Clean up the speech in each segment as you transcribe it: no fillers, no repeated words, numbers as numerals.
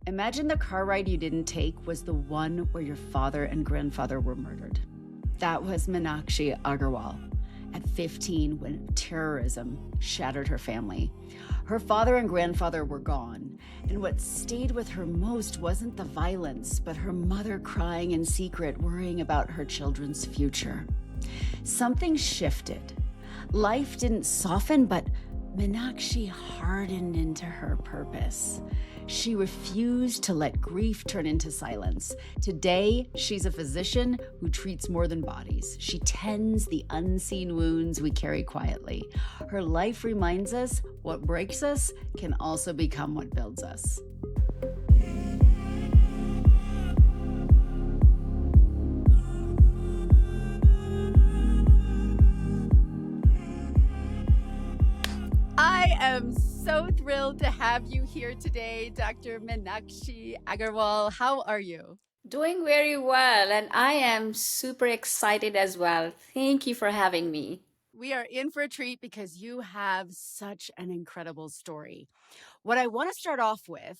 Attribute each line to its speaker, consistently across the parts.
Speaker 1: Imagine the car ride you didn't take was the one where your father and grandfather were murdered. That was Meenakshi Agarwal at 15 when terrorism shattered her family. Her father and grandfather were gone, and what stayed with her most wasn't the violence, but her mother crying in secret, worrying about her children's future. Something shifted. Life didn't soften, but Meenakshi hardened into her purpose. She refused to let grief turn into silence. Today, she's a physician who treats more than bodies. She tends the unseen wounds we carry quietly. Her life reminds us what breaks us can also become what builds us. I am so thrilled to have you here today, Dr. Meenakshi Agarwal. How are you?
Speaker 2: Doing very well, and I am super excited as well. Thank you for having me.
Speaker 1: We are in for a treat because you have such an incredible story. What I want to start off with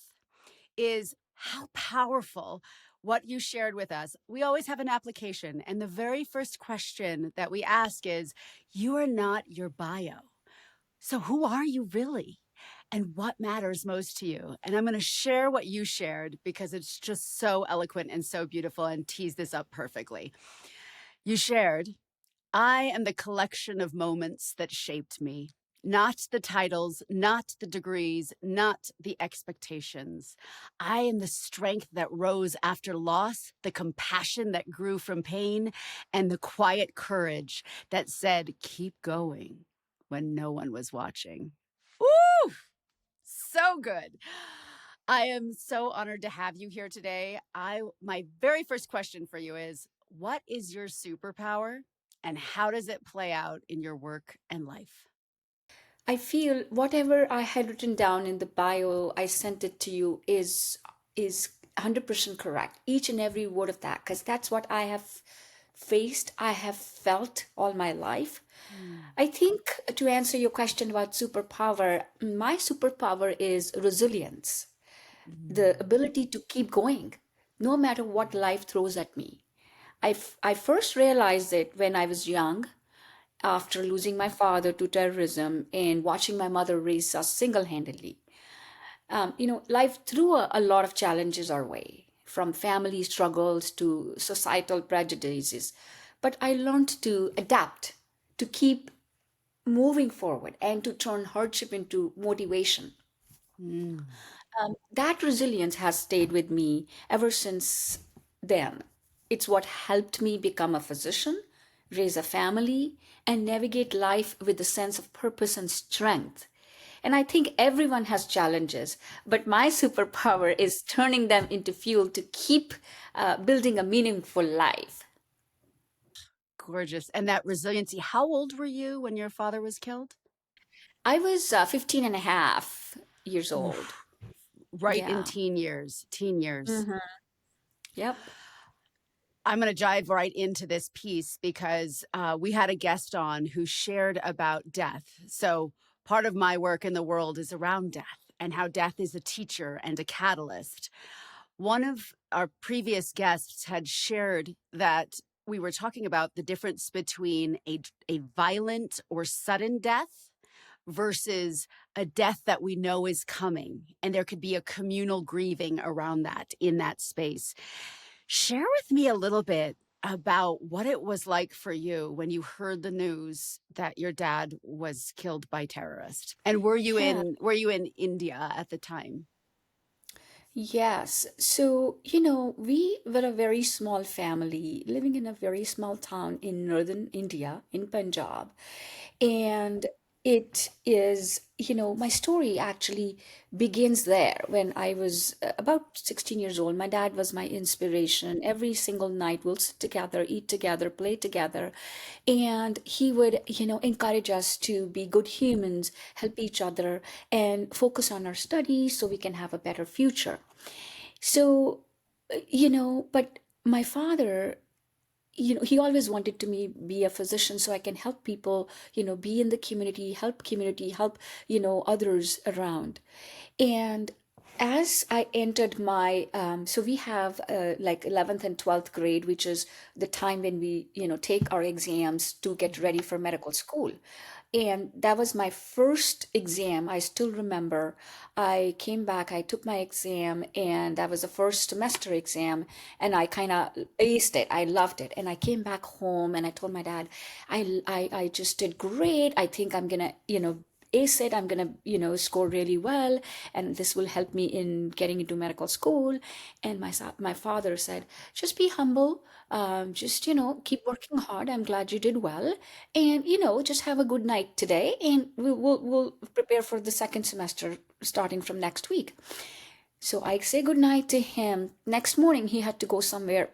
Speaker 1: is how powerful what you shared with us. We always have an application, and the very first question that we ask is, you are not your bio. So, who are you really? And what matters most to you? And I'm going to share what you shared because it's just so eloquent and so beautiful and tease this up perfectly. You shared, I am the collection of moments that shaped me, not the titles, not the degrees, not the expectations. I am the strength that rose after loss, the compassion that grew from pain, and the quiet courage that said, keep going when no one was watching. Woo! So good. I am so honored to have you here today. My very first question for you is, what is your superpower and how does it play out in your work and life?
Speaker 2: I feel whatever I had written down in the bio I sent it to you is 100% correct. Each and every word of that, because that's what I have faced, I have felt all my life.
Speaker 1: Mm.
Speaker 2: I think to answer your question about superpower, my superpower is resilience, the
Speaker 1: Mm.
Speaker 2: ability to keep going no matter what life throws at me. I first realized it when I was young, after losing my father to terrorism and watching my mother raise us single handedly. Life threw a lot of challenges our way, from family struggles to societal prejudices. But I learned to adapt, to keep moving forward, and to turn hardship into motivation.
Speaker 1: Mm.
Speaker 2: That resilience has stayed with me ever since then. It's what helped me become a physician, raise a family, and navigate life with a sense of purpose and strength. And I think everyone has challenges, but my superpower is turning them into fuel to keep building a meaningful life.
Speaker 1: Gorgeous. And that resiliency. How old were you when your father was killed?
Speaker 2: I was 15 and a half years old.
Speaker 1: Oof. Right in
Speaker 2: Yeah.
Speaker 1: teen years. Teen years.
Speaker 2: Hmm. Yep.
Speaker 1: I'm going to dive right into this piece because we had a guest on who shared about death. So, part of my work in the world is around death and how death is a teacher and a catalyst. One of our previous guests had shared that we were talking about the difference between a violent or sudden death versus a death that we know is coming. And there could be a communal grieving around that in that space. Share with me a little bit about what it was like for you when you heard the news that your dad was killed by terrorists. And
Speaker 2: Yeah.
Speaker 1: were you in India at the time?
Speaker 2: Yes. So, we were a very small family living in a very small town in northern India, in Punjab. And it is, my story actually begins there when I was about 16 years old. My dad was my inspiration. Every single night we'll sit together, eat together, play together. And he would, encourage us to be good humans, help each other, and focus on our studies so we can have a better future. So, but my father, he always wanted to me be a physician so I can help people, be in the community, help others around. And as I entered my, so we have like 11th and 12th grade, which is the time when we, take our exams to get ready for medical school. And that was my first exam. I still remember. I came back, I took my exam, and that was the first semester exam, and I kind of aced it. I loved it. And I came back home and I told my dad, I just did great. I think I'm gonna, ace it. I'm gonna, score really well, and this will help me in getting into medical school. And my father said, just be humble. Just, keep working hard. I'm glad you did well, and just have a good night today, and we'll prepare for the second semester starting from next week. So I say good night to him. Next morning he had to go somewhere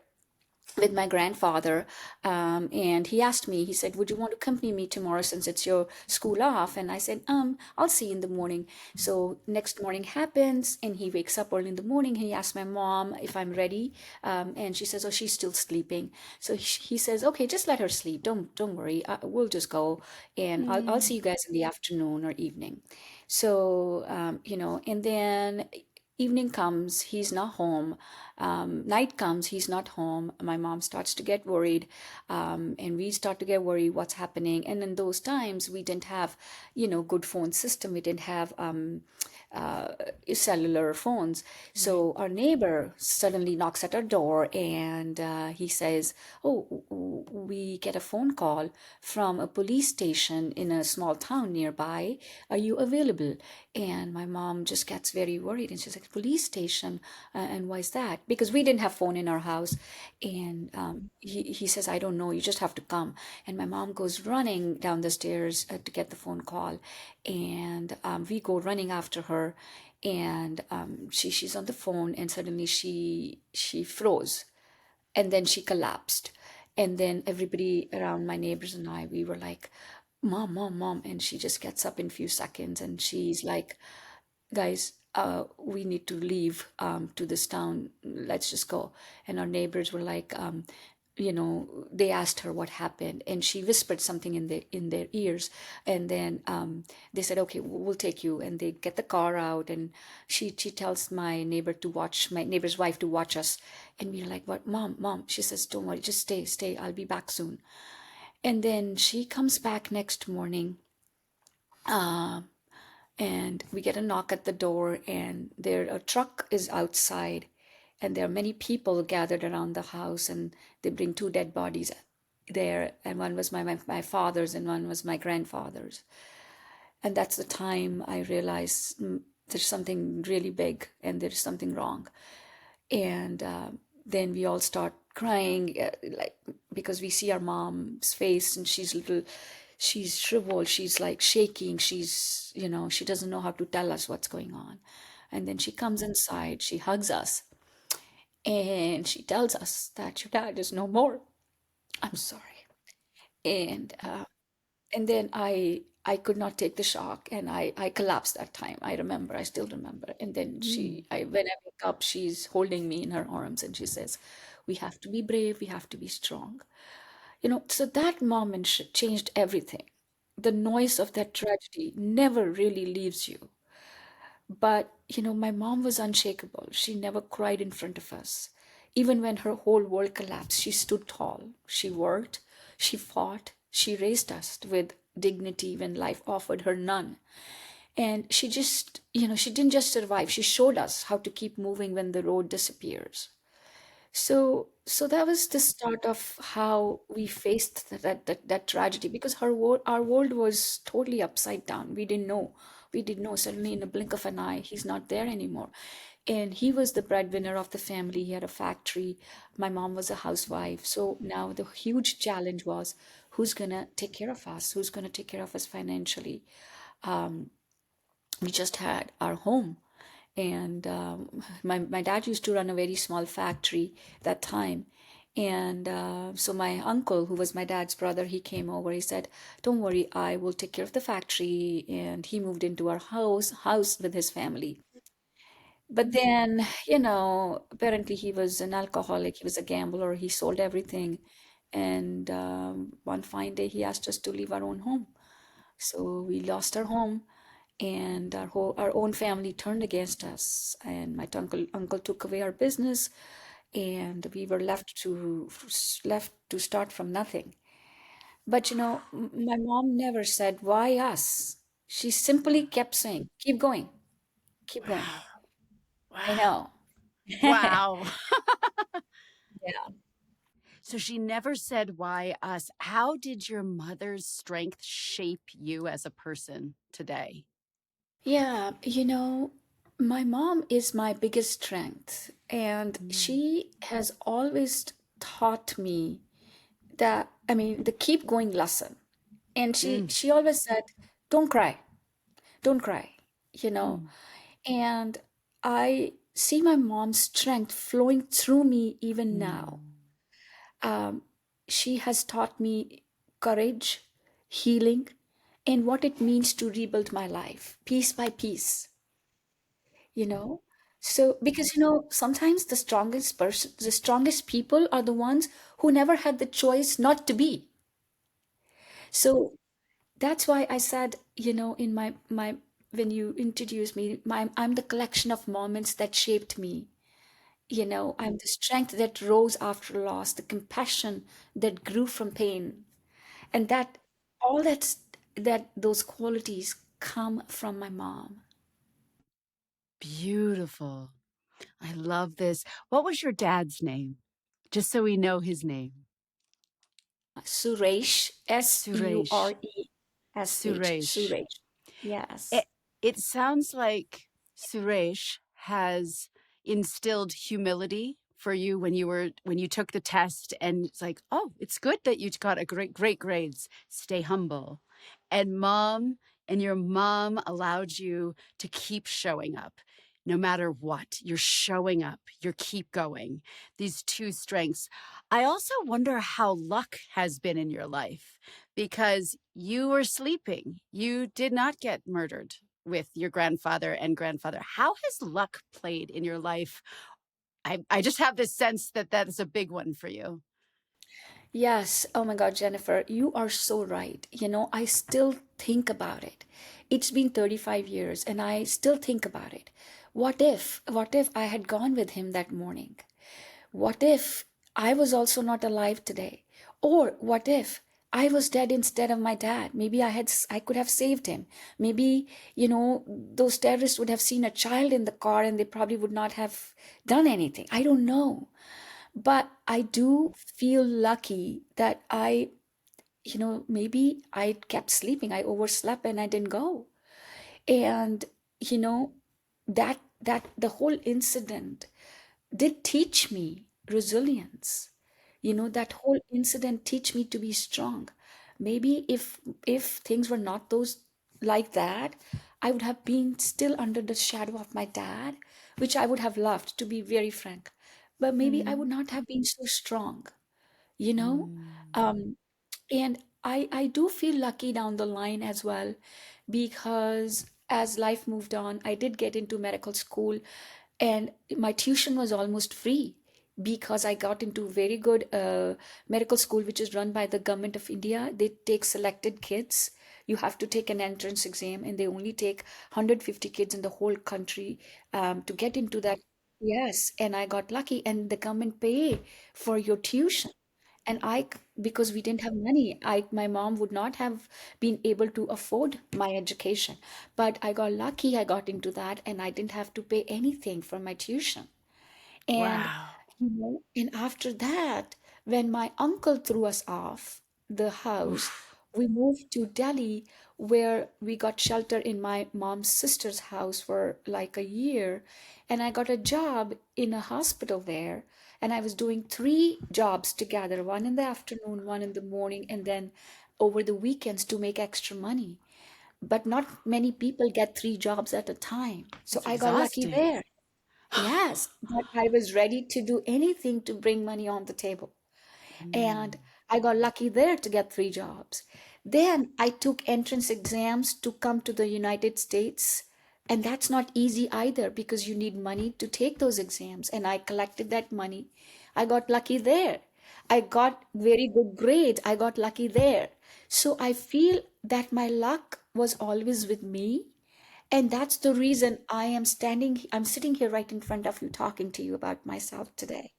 Speaker 2: with my grandfather, and he asked me, he said, would you want to accompany me tomorrow since it's your school off? And I said, I'll see you in the morning. So next morning happens, and he wakes up early in the morning. He asks my mom if I'm ready, and she says, oh, she's still sleeping. So he says, okay, just let her sleep, don't worry, we'll just go, and I'll
Speaker 1: Mm.
Speaker 2: see you guys in the afternoon or evening. So and then evening comes, he's not home. Night comes, he's not home. My mom starts to get worried, and we start to get worried what's happening. And in those times, we didn't have, good phone system. We didn't have uh, cellular phones.
Speaker 1: Right.
Speaker 2: So our neighbor suddenly knocks at our door, and he says, "Oh, we get a phone call from a police station in a small town nearby. Are you available?" And my mom just gets very worried, and she's like, "Police station? And why is that?" Because we didn't have phone in our house. And he says, "I don't know. You just have to come." And my mom goes running down the stairs to get the phone call, and we go running after her. And she's on the phone, and suddenly she froze, and then she collapsed. And then everybody around, my neighbors and I, we were like, "Mom, mom, mom!" And she just gets up in a few seconds, and she's like, "Guys, we need to leave to this town. Let's just go." And our neighbors were like, they asked her what happened, and she whispered something in their ears. And then they said, "Okay, we'll take you." And they get the car out, and she tells my neighbor's wife to watch us. And we're like, "What, mom, mom?" She says, "Don't worry, just stay, stay. I'll be back soon." And then she comes back next morning. Um, and we get a knock at the door, and there a truck is outside, and there are many people gathered around the house, and they bring two dead bodies there, and one was my father's, and one was my grandfather's. And that's the time I realized, there's something really big, and there's something wrong. And then we all start crying, like, because we see our mom's face, and she's shriveled, she's like shaking, she doesn't know how to tell us what's going on. And then she comes inside, she hugs us, and she tells us that your dad is no more. I'm sorry. And then I could not take the shock, and I collapsed that time. I remember, I still remember. And then
Speaker 1: Mm.
Speaker 2: when I wake up, she's holding me in her arms, and she says, "We have to be brave, we have to be strong." So that moment changed everything. The noise of that tragedy never really leaves you. But, my mom was unshakable. She never cried in front of us. Even when her whole world collapsed, she stood tall. She worked, she fought, she raised us with dignity when life offered her none. And she didn't just survive, she showed us how to keep moving when the road disappears. So that was the start of how we faced that tragedy, because our world was totally upside down. We didn't know. We didn't know. Suddenly, in a blink of an eye, he's not there anymore. And he was the breadwinner of the family. He had a factory. My mom was a housewife. So now the huge challenge was, who's gonna take care of us? Who's gonna take care of us financially? We just had our home, and my dad used to run a very small factory that time. And so my uncle, who was my dad's brother, he came over. He said, "Don't worry, I will take care of the factory." And he moved into our house with his family. But then, apparently he was an alcoholic, he was a gambler, he sold everything. And one fine day he asked us to leave our own home. So we lost our home, and our own family turned against us, and my uncle took away our business, and we were left to start from nothing. But my mom never said, "Why us?" She simply kept saying, "Keep going, keep going."
Speaker 1: Wow.
Speaker 2: I
Speaker 1: Wow.
Speaker 2: know.
Speaker 1: Wow.
Speaker 2: Yeah.
Speaker 1: So she never said, why us? How did your mother's strength shape you as a person today?
Speaker 2: Yeah, my mom is my biggest strength, and
Speaker 1: Mm,
Speaker 2: she has always taught me that, I mean, the keep going lesson. And she
Speaker 1: mm,
Speaker 2: she always said, "Don't cry, don't cry," you know.
Speaker 1: mm,
Speaker 2: And I see my mom's strength flowing through me even now.
Speaker 1: mm.
Speaker 2: Um, she has taught me courage, healing, and what it means to rebuild my life piece by piece, you know. So, because sometimes the strongest people are the ones who never had the choice not to be. So that's why I said, in my when you introduced me, I'm the collection of moments that shaped me. I'm the strength that rose after loss, the compassion that grew from pain, and that all that those qualities come from my mom.
Speaker 1: Beautiful. I love this. What was your dad's name? Just so we know his name.
Speaker 2: Suresh,
Speaker 1: Suresh.
Speaker 2: Suresh,
Speaker 1: Suresh.
Speaker 2: Suresh. Yes.
Speaker 1: It it sounds like Suresh has instilled humility for you when you took the test, and it's like, oh, it's good that you got a great grades. Stay humble. And your mom allowed you to keep showing up. No matter what, you're showing up, you're keep going. These two strengths. I also wonder how luck has been in your life because you were sleeping. You did not get murdered with your grandfather and grandfather. How has luck played in your life? I just have this sense that that is a big one for you.
Speaker 2: Yes. Oh my God, Jennifer, you are so right. I still think about it. It's been 35 years and I still think about it. What if I had gone with him that morning? What if I was also not alive today? Or what if I was dead instead of my dad? Maybe I could have saved him. Maybe, those terrorists would have seen a child in the car and they probably would not have done anything. I don't know. But I do feel lucky that maybe I kept sleeping. I overslept and I didn't go. And, you know, that the whole incident did teach me resilience. That whole incident teach me to be strong. Maybe if things were not those like that, I would have been still under the shadow of my dad, which I would have loved, to be very frank. But maybe I would
Speaker 1: Mm,
Speaker 2: not have been so strong, you know?
Speaker 1: mm.
Speaker 2: Um, and I do feel lucky down the line as well, because as life moved on, I did get into medical school, and my tuition was almost free because I got into very good medical school, which is run by the government of India. They take selected kids. You have to take an entrance exam, and they only take 150 kids in the whole country to get into that. Yes, and I got lucky, and the government pay for your tuition. And because we didn't have money, my mom would not have been able to afford my education. But I got lucky, I got into that, and I didn't have to pay anything for my tuition. And
Speaker 1: Wow.
Speaker 2: and after that, when my uncle threw us off the house,
Speaker 1: Oof.
Speaker 2: we moved to Delhi, where we got shelter in my mom's sister's house for like a year. And I got a job in a hospital there. And I was doing three jobs together, one in the afternoon, one in the morning, and then over the weekends to make extra money. But not many people get three jobs at a time. So
Speaker 1: It's
Speaker 2: I got lucky
Speaker 1: exhausting.
Speaker 2: there. Yes, but I was ready to do anything to bring money on the table. And
Speaker 1: Mm,
Speaker 2: I got lucky there to get three jobs. Then I took entrance exams to come to the United States. And that's not easy either because you need money to take those exams. And I collected that money. I got lucky there. I got very good grades. I got lucky there. So I feel that my luck was always with me, And that's the reason I'm sitting here right in front of you talking to you about myself today.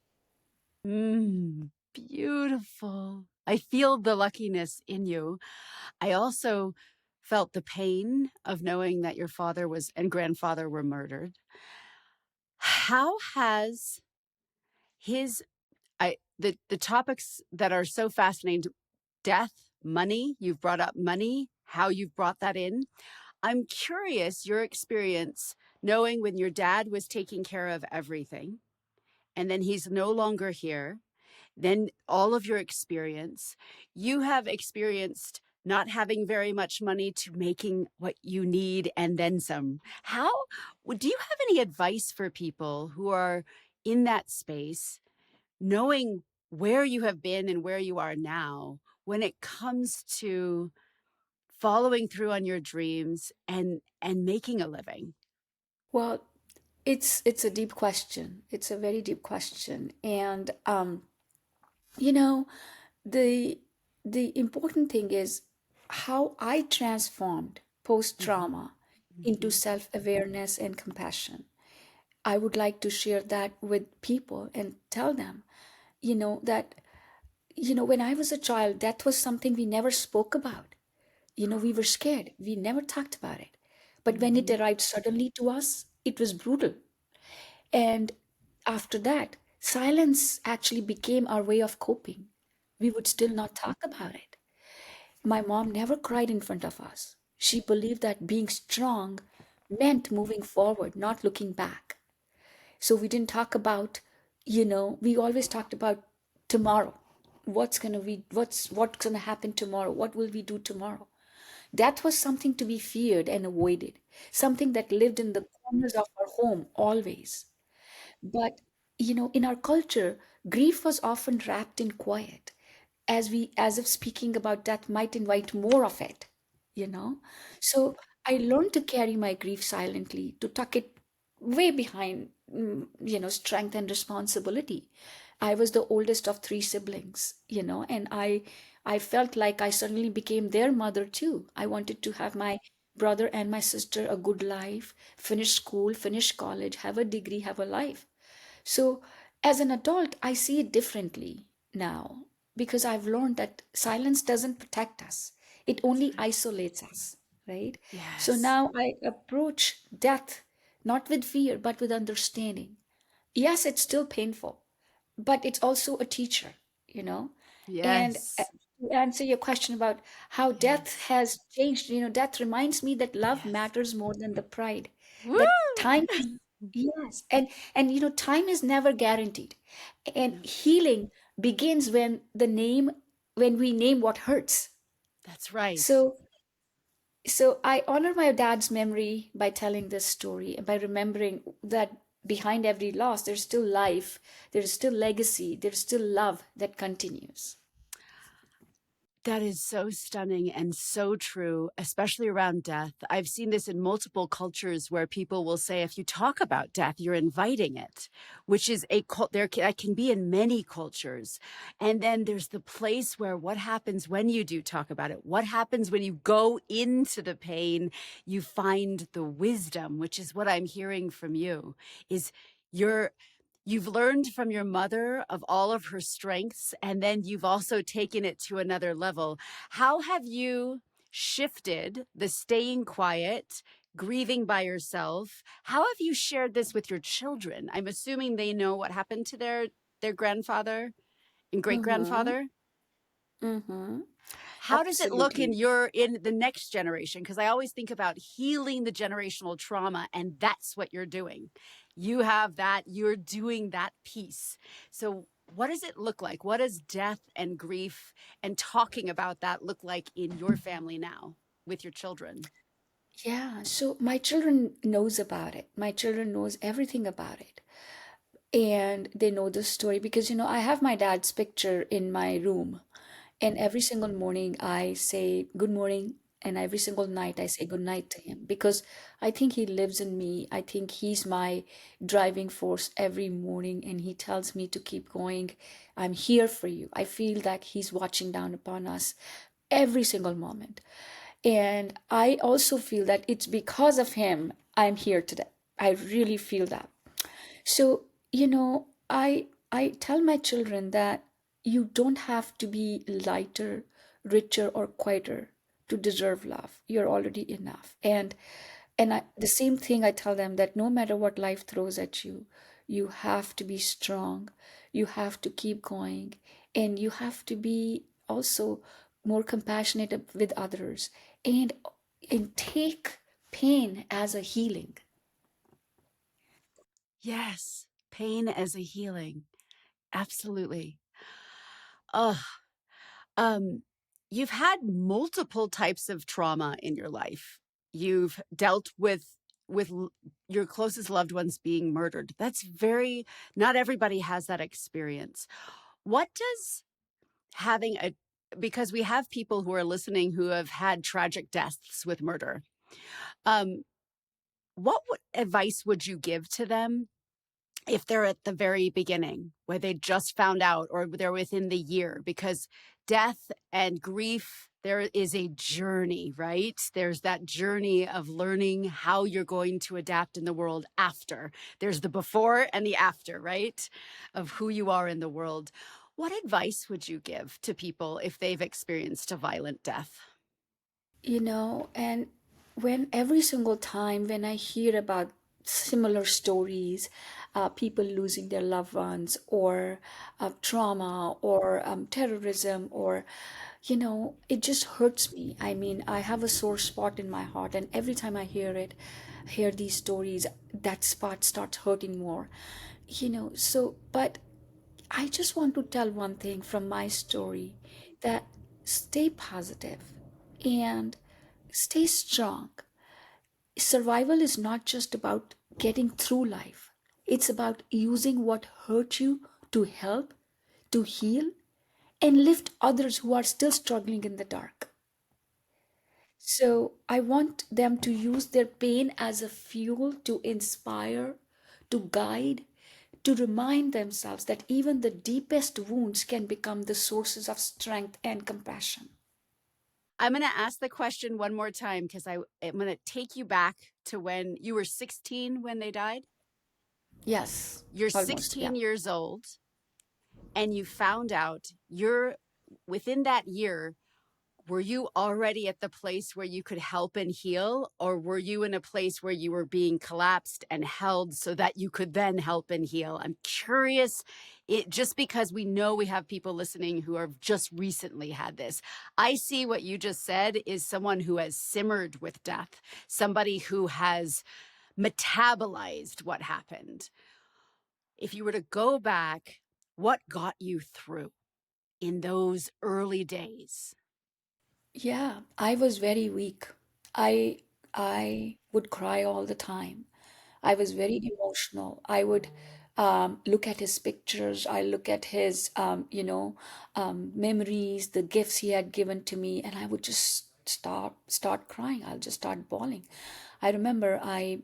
Speaker 1: Beautiful. I feel the luckiness in you. I also felt the pain of knowing that your father was and grandfather were murdered. How has his the topics that are so fascinating, death, money, you've brought up money, how you've brought that in. I'm curious your experience knowing when your dad was taking care of everything and then he's no longer here, then all of your experience, you have experienced not having very much money to making what you need and then some. How do you have any advice for people who are in that space, knowing where you have been and where you are now when it comes to following through on your dreams and making a living?
Speaker 2: Well, it's a deep question. It's a very deep question. And you know, the the important thing is how I transformed
Speaker 1: Mhm,
Speaker 2: post-trauma into
Speaker 1: mhm,
Speaker 2: self-awareness and compassion. I would like to share that with people and tell them, that, when I was a child, that was something we never spoke about. We were scared. We never talked about it. But when it
Speaker 1: mhm.
Speaker 2: arrived suddenly to us, it was brutal. And after that, silence actually became our way of coping. We would still not talk about it. My mom never cried in front of us. She believed that being strong meant moving forward, not looking back. So we didn't talk about, we always talked about tomorrow. What's gonna happen tomorrow? What will we do tomorrow? That was something to be feared and avoided, something that lived in the corners of our home always. But, in our culture, grief was often wrapped in quiet, as if speaking about death might invite more of it, you know? So I learned to carry my grief silently, to tuck it way behind, strength and responsibility. I was the oldest of three siblings, and I felt like I suddenly became their mother too. I wanted to have my brother and my sister a good life, finish school, finish college, have a degree, have a life. So, as an adult, I see it differently now because I've learned that silence doesn't protect us, it
Speaker 1: That's
Speaker 2: only
Speaker 1: right.
Speaker 2: isolates us, right? So
Speaker 1: Yes.
Speaker 2: now I approach death not with fear, but with understanding. Yes, it's still painful, but it's also a teacher, you know? And
Speaker 1: Yes.
Speaker 2: to answer your question about how death
Speaker 1: Yes.
Speaker 2: has changed, death reminds me that love
Speaker 1: Yes.
Speaker 2: matters more than the pride, that
Speaker 1: Woo!
Speaker 2: time is, yes, and time is never guaranteed. And
Speaker 1: No,
Speaker 2: healing begins when we name what hurts.
Speaker 1: that's right.
Speaker 2: So so I honor my dad's memory by telling this story and by remembering that behind every loss, there's still life, there's still legacy, there's still love that continues.
Speaker 1: That is so stunning and so true, especially around death. I've seen this in multiple cultures where people will say, if you talk about death, you're inviting it, which is that can be in many cultures. And then there's the place where what happens when you do talk about it? What happens when you go into the pain? You find the wisdom, which is what I'm hearing from you, is you're you've learned from your mother of all of her strengths, and then you've also taken it to another level. How have you shifted the staying quiet, grieving by yourself? How have you shared this with your children? I'm assuming they know what happened to their grandfather and great
Speaker 2: Mm-hmm.
Speaker 1: grandfather.
Speaker 2: Mm-hmm.
Speaker 1: How does it look
Speaker 2: Absolutely.
Speaker 1: in the next generation? Because I always think about healing the generational trauma, and that's what you're doing. You have that, you're doing that piece. So what does it look like? What does death and grief and talking about that look like in your family now with your children?
Speaker 2: Yeah, so my children knows about it. My children knows everything about it. And they know the story because I have my dad's picture in my room. And every single morning I say good morning, and every single night I say good night to him because I think he lives in me. I think he's my driving force every morning, and he tells me to keep going. I'm here for you. I feel that he's watching down upon us every single moment. And I also feel that it's because of him I'm here today. I really feel that. So, I tell my children that you don't have to be lighter, richer, or quieter to deserve love. You're already enough. The same thing I tell them, that no matter what life throws at you, you have to be strong. You have to keep going, and you have to be also more compassionate with others, and take pain as a healing.
Speaker 1: Yes, pain as a healing. Absolutely. Oh, um, you've had multiple types of trauma in your life. You've dealt with your closest loved ones being murdered. That's very not everybody has that experience. What does having a because we have people who are listening who have had tragic deaths with murder. Um, advice would you give to them if they're at the very beginning, where they just found out or they're within the year? Because death and grief, there is a journey, right? There's that journey of learning how you're going to adapt in the world after. There's the before and the after, right? Of who you are in the world. What advice would you give to people if they've experienced a violent death?
Speaker 2: And when every single time when I hear about similar stories, people losing their loved ones, or trauma, or terrorism, or, it just hurts me. I mean, I have a sore spot in my heart, and every time I hear these stories, that spot starts hurting more. But I just want to tell one thing from my story, that stay positive and stay strong. Survival is not just about getting through life, it's about using what hurt you to help, to heal, and lift others who are still struggling in the dark. So I want them to use their pain as a fuel to inspire, to guide, to remind themselves that even the deepest wounds can become the sources of strength and compassion.
Speaker 1: I'm going to ask the question one more time because I'm going to take you back to when you were 16 when they died.
Speaker 2: Yes,
Speaker 1: You're
Speaker 2: almost, yeah.
Speaker 1: 16 years old and you found out you're within that year. Were you already at the place where you could help and heal, or were you in a place where you were being collapsed and held so that you could then help and heal? I'm curious, just because we know we have people listening who have just recently had this. I see what you just said is someone who has simmered with death, somebody who has metabolized what happened. If you were to go back, what got you through in those early days?
Speaker 2: Yeah, I was very weak. I I would cry all the time. I was very emotional. I would look at his pictures. I look at his memories, the gifts he had given to me, and I would just start crying. I'll just start bawling. I remember I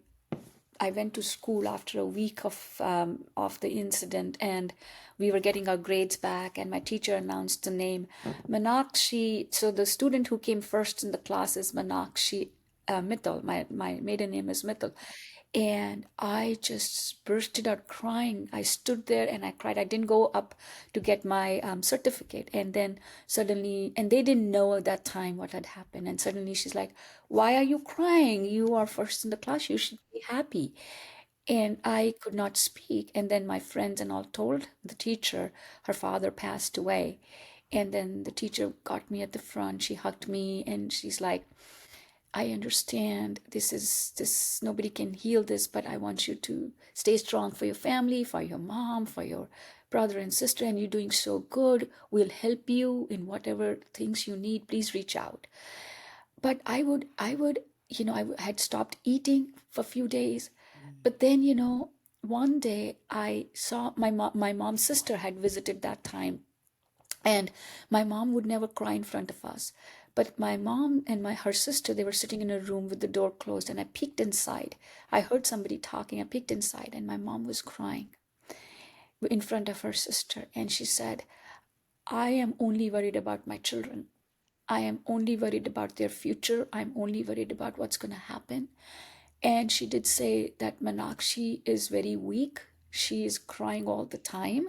Speaker 2: went to school after a week of the incident, and we were getting our grades back, and my teacher announced the name Meenakshi. So the student who came first in the class is Meenakshi Mittal. My maiden name is Mittal. And I just bursted out crying. I stood there and I cried. I didn't go up to get my certificate. And then suddenly, and they didn't know at that time what had happened. And suddenly she's like, "Why are you crying? You are first in the class. You should be happy." And I could not speak. And then my friends and all told the teacher her father passed away. And then the teacher got me at the front. She hugged me and she's like, "I understand this, nobody can heal this, but I want you to stay strong for your family, for your mom, for your brother and sister, and you're doing so good. We'll help you in whatever things you need. Please reach out." But I had stopped eating for a few days. But then, one day I saw my mom's sister had visited that time, and my mom would never cry in front of us. But my mom and her sister, they were sitting in a room with the door closed, and I peeked inside. I heard somebody talking. I peeked inside, and my mom was crying in front of her sister. And she said, "I am only worried about my children. I am only worried about their future. I'm only worried about what's going to happen. And she did say that Meenakshi is very weak. She is crying all the time.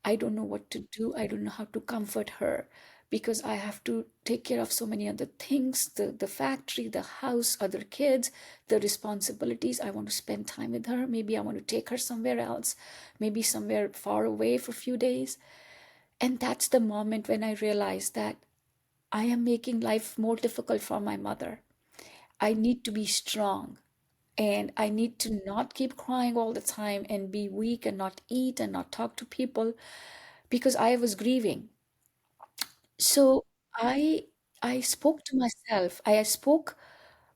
Speaker 2: I don't know what to do. I don't know how to comfort her because I have to take care of so many other things, the factory, the house, other kids, the responsibilities. I want to spend time with her. Maybe I want to take her somewhere else, maybe somewhere far away for a few days. And that's the moment when I realized that I am making life more difficult for my mother. I need to be strong and I need to not keep crying all the time and be weak and not eat and not talk to people because I was grieving. So I I spoke to myself. I spoke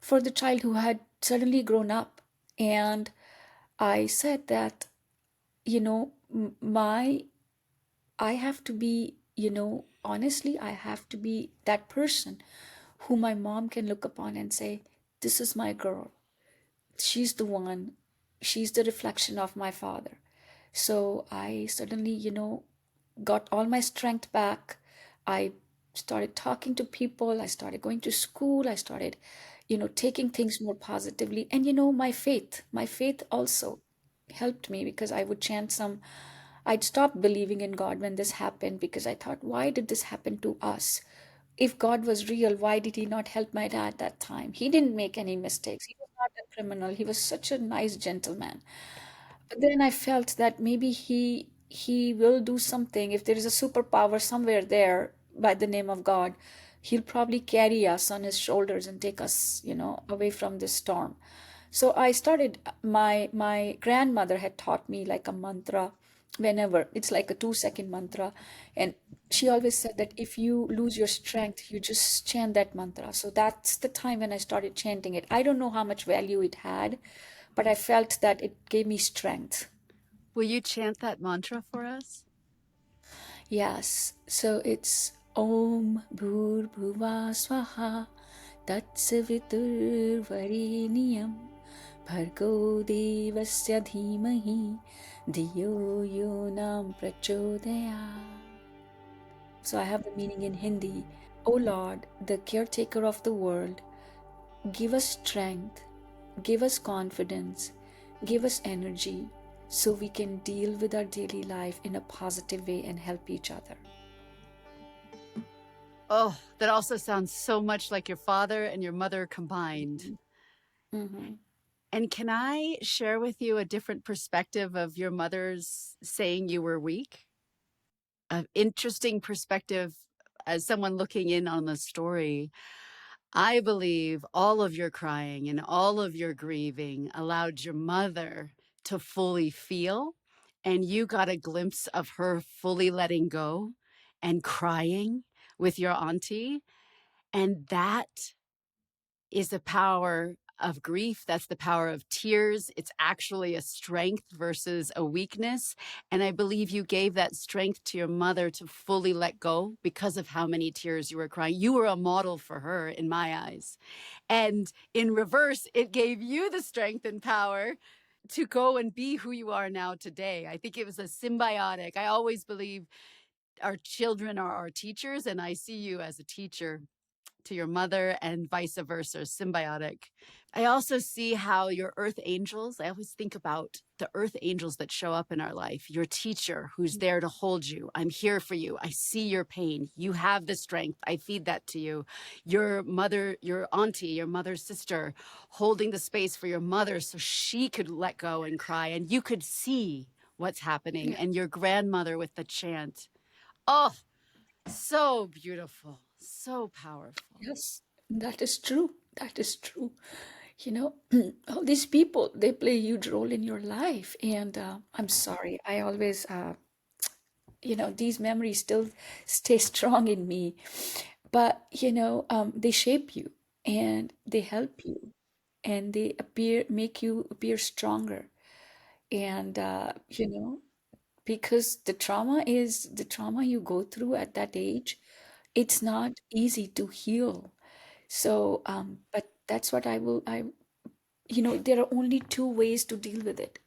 Speaker 2: for the child who had suddenly grown up, and I said that, my I have to be, honestly, I have to be that person who my mom can look upon and say, this is my girl. She's the one. She's the reflection of my father. So I suddenly, got all my strength back. I started talking to people. I started going to school. I started, taking things more positively. And, my faith also helped me because I would chant some. I'd stopped believing in God when this happened because I thought, why did this happen to us? If God was real, why did he not help my dad that time? He didn't make any mistakes. He was not a criminal. He was such a nice gentleman. But then I felt that maybe he will do something. If there is a superpower somewhere there by the name of God, he'll probably carry us on his shoulders and take us, away from this storm. So I started, my grandmother had taught me like a mantra whenever. It's like a 2-second mantra. And she always said that if you lose your strength, you just chant that mantra. So that's the time when I started chanting it. I don't know how much value it had, but I felt that it gave me strength.
Speaker 1: Will you chant that mantra for us?
Speaker 2: Yes, so it's Om Bhur Bhuva Swaha Tatsavitur Vareniyam Bhargo Devasya Dhimahi Dhiyo Yo Nam Prachodaya. So I have the meaning in Hindi. O Lord, the caretaker of the world, give us strength, give us confidence, give us energy so we can deal with our daily life in a positive way and help each other.
Speaker 1: Oh, that also sounds so much like your father and your mother combined.
Speaker 2: Mhm. Mhm.
Speaker 1: And can I share with you a different perspective of your mother's saying you were weak? An interesting perspective as someone looking in on the story. I believe all of your crying and all of your grieving allowed your mother to fully feel, and you got a glimpse of her fully letting go and crying with your auntie. And that is the power of grief. That's the power of tears. It's actually a strength versus a weakness. And I believe you gave that strength to your mother to fully let go because of how many tears you were crying. You were a model for her in my eyes. And in reverse, it gave you the strength and power to go and be who you are now today. I think it was a symbiotic. I always believe our children are our teachers, and I see you as a teacher to your mother and vice versa, symbiotic. I also see how your earth angels, I always think about the earth angels that show up in our life, your teacher who's there to hold you. I'm here for you. I see your pain. You have the strength. I feed that to you. Your mother, your auntie, your mother's sister, holding the space for your mother so she could let go and cry and you could see what's happening.
Speaker 2: Yeah.
Speaker 1: And your grandmother with the chant. Oh, so beautiful, so powerful.
Speaker 2: Yes, that is true. That is true. You know, all these people, they play a huge role in your life. And I'm sorry, I always, these memories still stay strong in me. But, they shape you and they help you and they make you appear stronger. And, because the trauma you go through at that age, it's not easy to heal. So, but that's what there are only two ways to deal with it.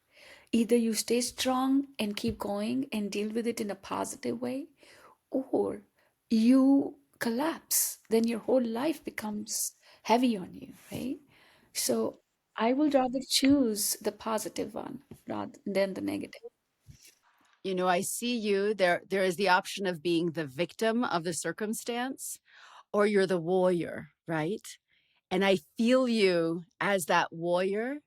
Speaker 2: Either you stay strong and keep going and deal with it in a positive way, or you collapse, then your whole life becomes heavy on you, right? So I will rather choose the positive one rather than the negative.
Speaker 1: You know, I see you there is the option of being the victim of the circumstance or you're the warrior, right? And I feel you as that warrior.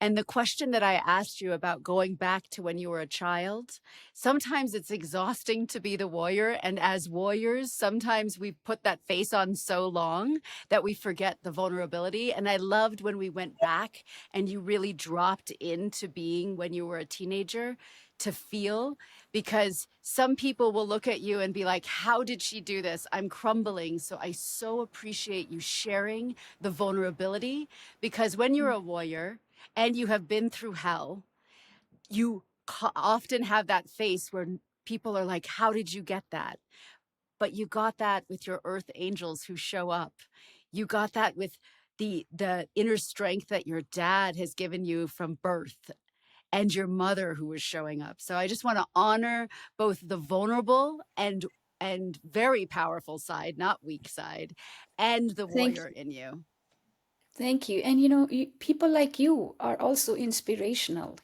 Speaker 1: And the question that I asked you about going back to when you were a child, sometimes it's exhausting to be the warrior. And as warriors, sometimes we put that face on so long that we forget the vulnerability. And I loved when we went back and you really dropped into being when you were a teenager to feel, because some people will look at you and be like, how did she do this? I'm crumbling. So I so appreciate you sharing the vulnerability, because when you're a warrior and you have been through hell, you often have that face where people are like, how did you get that? But you got that with your earth angels who show up. You got that with the inner strength that your dad has given you from birth, and your mother who was showing up. So I just want to honor both the vulnerable and very powerful side, not weak side, and the
Speaker 2: Thank
Speaker 1: warrior
Speaker 2: you.
Speaker 1: in you.
Speaker 2: Thank you. And people like you are also inspirational,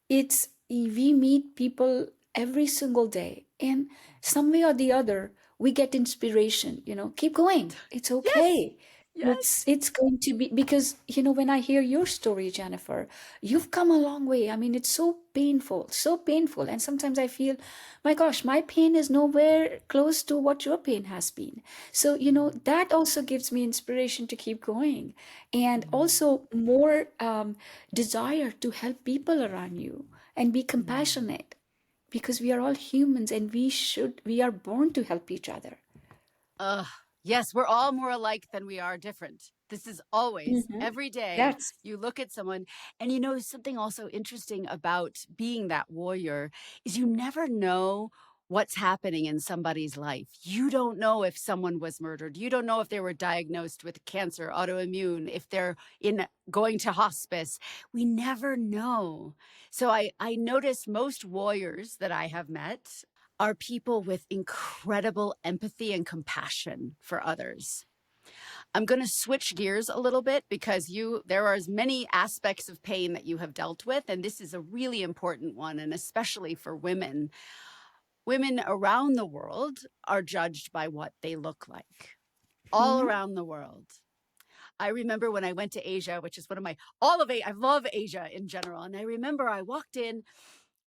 Speaker 2: it's we meet people every single day, and some way or the other we get inspiration, keep going, it's
Speaker 1: Yes.
Speaker 2: okay. it's
Speaker 1: Yes.
Speaker 2: it's going to be, because when I hear your story, Jennifer, you've come a long way. I mean, it's so painful, and sometimes I feel, my gosh, my pain is nowhere close to what your pain has been. So that also gives me inspiration to keep going, and also more desire to help people around you and be compassionate, because we are all humans and we are born to help each other.
Speaker 1: Ugh. Yes, we're all more alike than we are different. This is always,
Speaker 2: Hmm.
Speaker 1: every day,
Speaker 2: Yes.
Speaker 1: you look at someone, and you know something also interesting about being that warrior is you never know what's happening in somebody's life. You don't know if someone was murdered. You don't know if they were diagnosed with cancer, autoimmune, if they're in going to hospice. We never know. So I notice most warriors that I have met are people with incredible empathy and compassion for others. I'm going to switch gears a little bit because there are as many aspects of pain that you have dealt with, and this is a really important one, and especially for women. Women around the world are judged by what they look like, all
Speaker 2: Hmm.
Speaker 1: around the world. I remember when I went to Asia, which is one of my all of I love Asia in general, and I remember I walked in,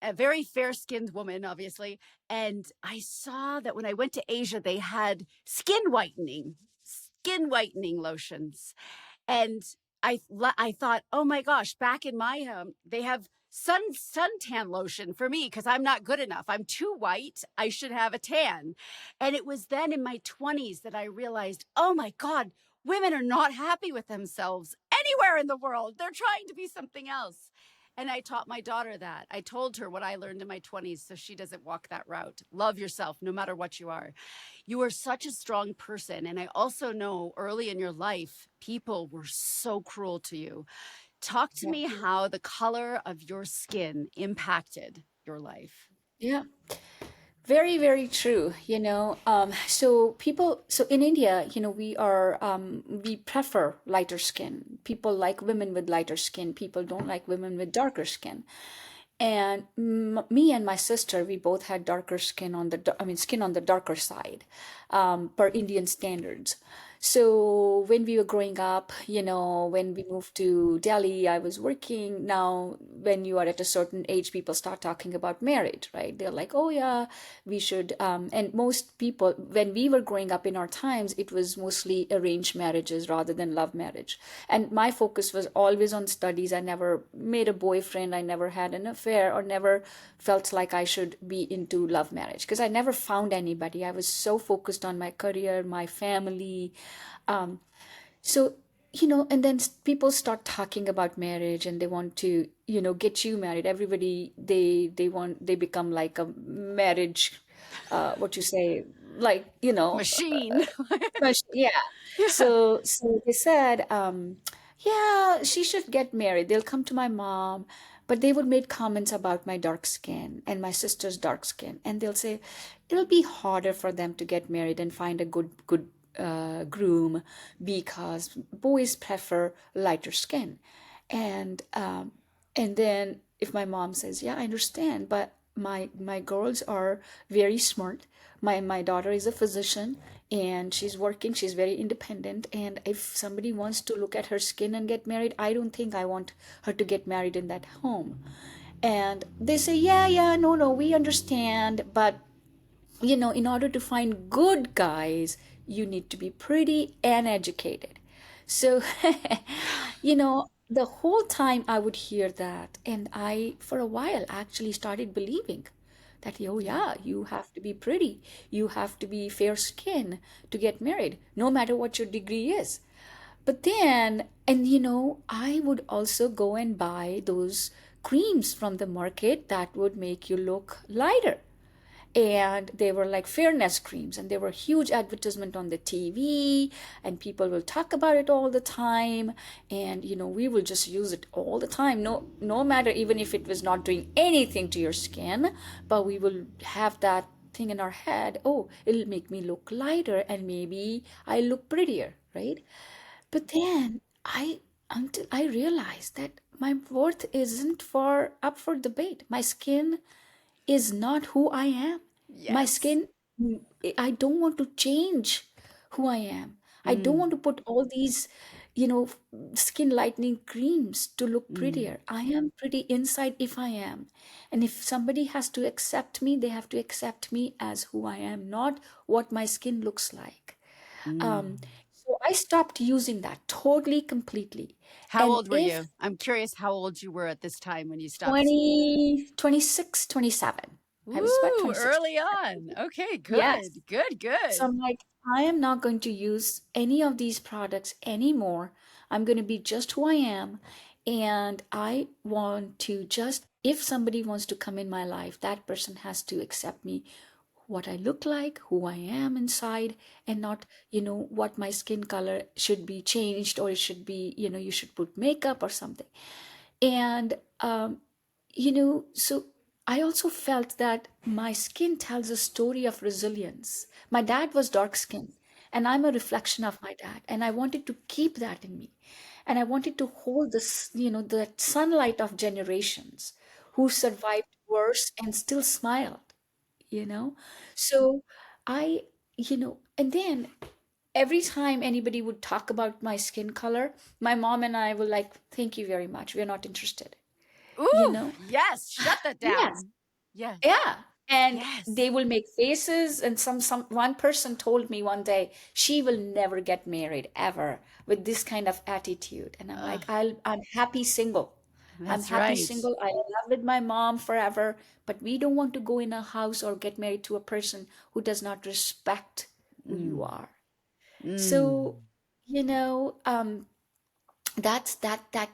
Speaker 1: a very fair skinned woman, obviously. And I saw that when I went to Asia, they had skin whitening lotions. And I thought, oh my gosh, back in my home, they have suntan lotion for me because I'm not good enough. I'm too white. I should have a tan. And it was then in my 20s that I realized, oh my God, women are not happy with themselves anywhere in the world. They're trying to be something else. And I taught my daughter that. I told her what I learned in my 20s so she doesn't walk that route. Love yourself no matter what you are. You are such a strong person. And I also know early in your life, people were so cruel to you. Talk to
Speaker 2: Yeah.
Speaker 1: me how the color of your skin impacted your life.
Speaker 2: Yeah. Very, very true. So in India, we prefer lighter skin. People like women with lighter skin. People don't like women with darker skin. And me and my sister, we both had darker skin skin on the darker side, per Indian standards. So when we were growing up, when we moved to Delhi, I was working. Now, when you are at a certain age, people start talking about marriage, right? They're like, oh yeah, we should. And most people, when we were growing up in our times, it was mostly arranged marriages rather than love marriage. And my focus was always on studies. I never made a boyfriend. I never had an affair or never felt like I should be into love marriage because I never found anybody. I was so focused on my career, my family. Um, so, and then people start talking about marriage and they want to, get you married. Everybody, they become like a marriage, what you say, like,
Speaker 1: Machine.
Speaker 2: yeah.
Speaker 1: Yeah.
Speaker 2: So they said, yeah, she should get married. They'll come to my mom, but they would make comments about my dark skin and my sister's dark skin, and they'll say it'll be harder for them to get married and find a good groom because boys prefer lighter skin. And and then if my mom says, "Yeah, I understand, but my girls are very smart. My daughter is a physician and she's working, she's very independent, and if somebody wants to look at her skin and get married, I don't think I want her to get married in that home." And they say, "Yeah, yeah, no, no, we understand, but in order to find good guys, you need to be pretty and educated." So, the whole time I would hear that, and I, for a while, actually started believing that, oh,
Speaker 1: Yeah.
Speaker 2: yeah, you have to be pretty, you have to be fair skin to get married, no matter what your degree is. But then, and I would also go and buy those creams from the market that would make you look lighter, and they were like fairness creams, and they were huge advertisement on the TV, and people will talk about it all the time, and we will just use it all the time, no matter, even if it was not doing anything to your skin, but we will have that thing in our head, oh, it'll make me look lighter and maybe I look prettier, right? But then until I realized that my worth isn't for up for debate. My skin is not who I am. My
Speaker 1: Yes.
Speaker 2: skin, I don't want to change who I am. I don't want
Speaker 1: Mm,
Speaker 2: to put all these, you know, skin lightening creams to look
Speaker 1: mm,
Speaker 2: prettier. I am pretty inside if I am. And if somebody has to accept me, they have to accept me as who I am, not what my skin looks like. Um,
Speaker 1: mm.
Speaker 2: so I stopped using that totally, completely.
Speaker 1: How
Speaker 2: And
Speaker 1: old were
Speaker 2: if
Speaker 1: you? I'm curious how old you were at this time when you stopped.
Speaker 2: 20, 26, 27, I was about
Speaker 1: Ooh,
Speaker 2: 26.
Speaker 1: early on. Okay,
Speaker 2: Yes.
Speaker 1: good, good,
Speaker 2: So
Speaker 1: good.
Speaker 2: I'm like, I am not going to use any of these products anymore. I'm going to be just who I am. And I want to just, if somebody wants to come in my life, that person has to accept me, what I look like, who I am inside, and not, what my skin color should be changed, or it should be, you should put makeup or something. And, so I also felt that my skin tells a story of resilience. My dad was dark skinned, and I'm a reflection of my dad. And I wanted to keep that in me. And I wanted to hold this, that sunlight of generations who survived worse and still smiled, you know? So I, and then every time anybody would talk about my skin color, my mom and I were like, thank you very much. We're not interested, you
Speaker 1: Ooh,
Speaker 2: know?
Speaker 1: yes, shut that
Speaker 2: Yes.
Speaker 1: down. Yes,
Speaker 2: Yeah. And they
Speaker 1: yes.
Speaker 2: will make faces, and some one person told me one day she will never get married ever with this kind of attitude. And I'm
Speaker 1: Ugh,
Speaker 2: like, I'm happy single. I'm
Speaker 1: that's
Speaker 2: happy
Speaker 1: right.
Speaker 2: single. I love with my mom forever, but we don't want to go in a house or get married to a person who does not respect who you
Speaker 1: Mm,
Speaker 2: are. So,
Speaker 1: mm.
Speaker 2: you know, um, that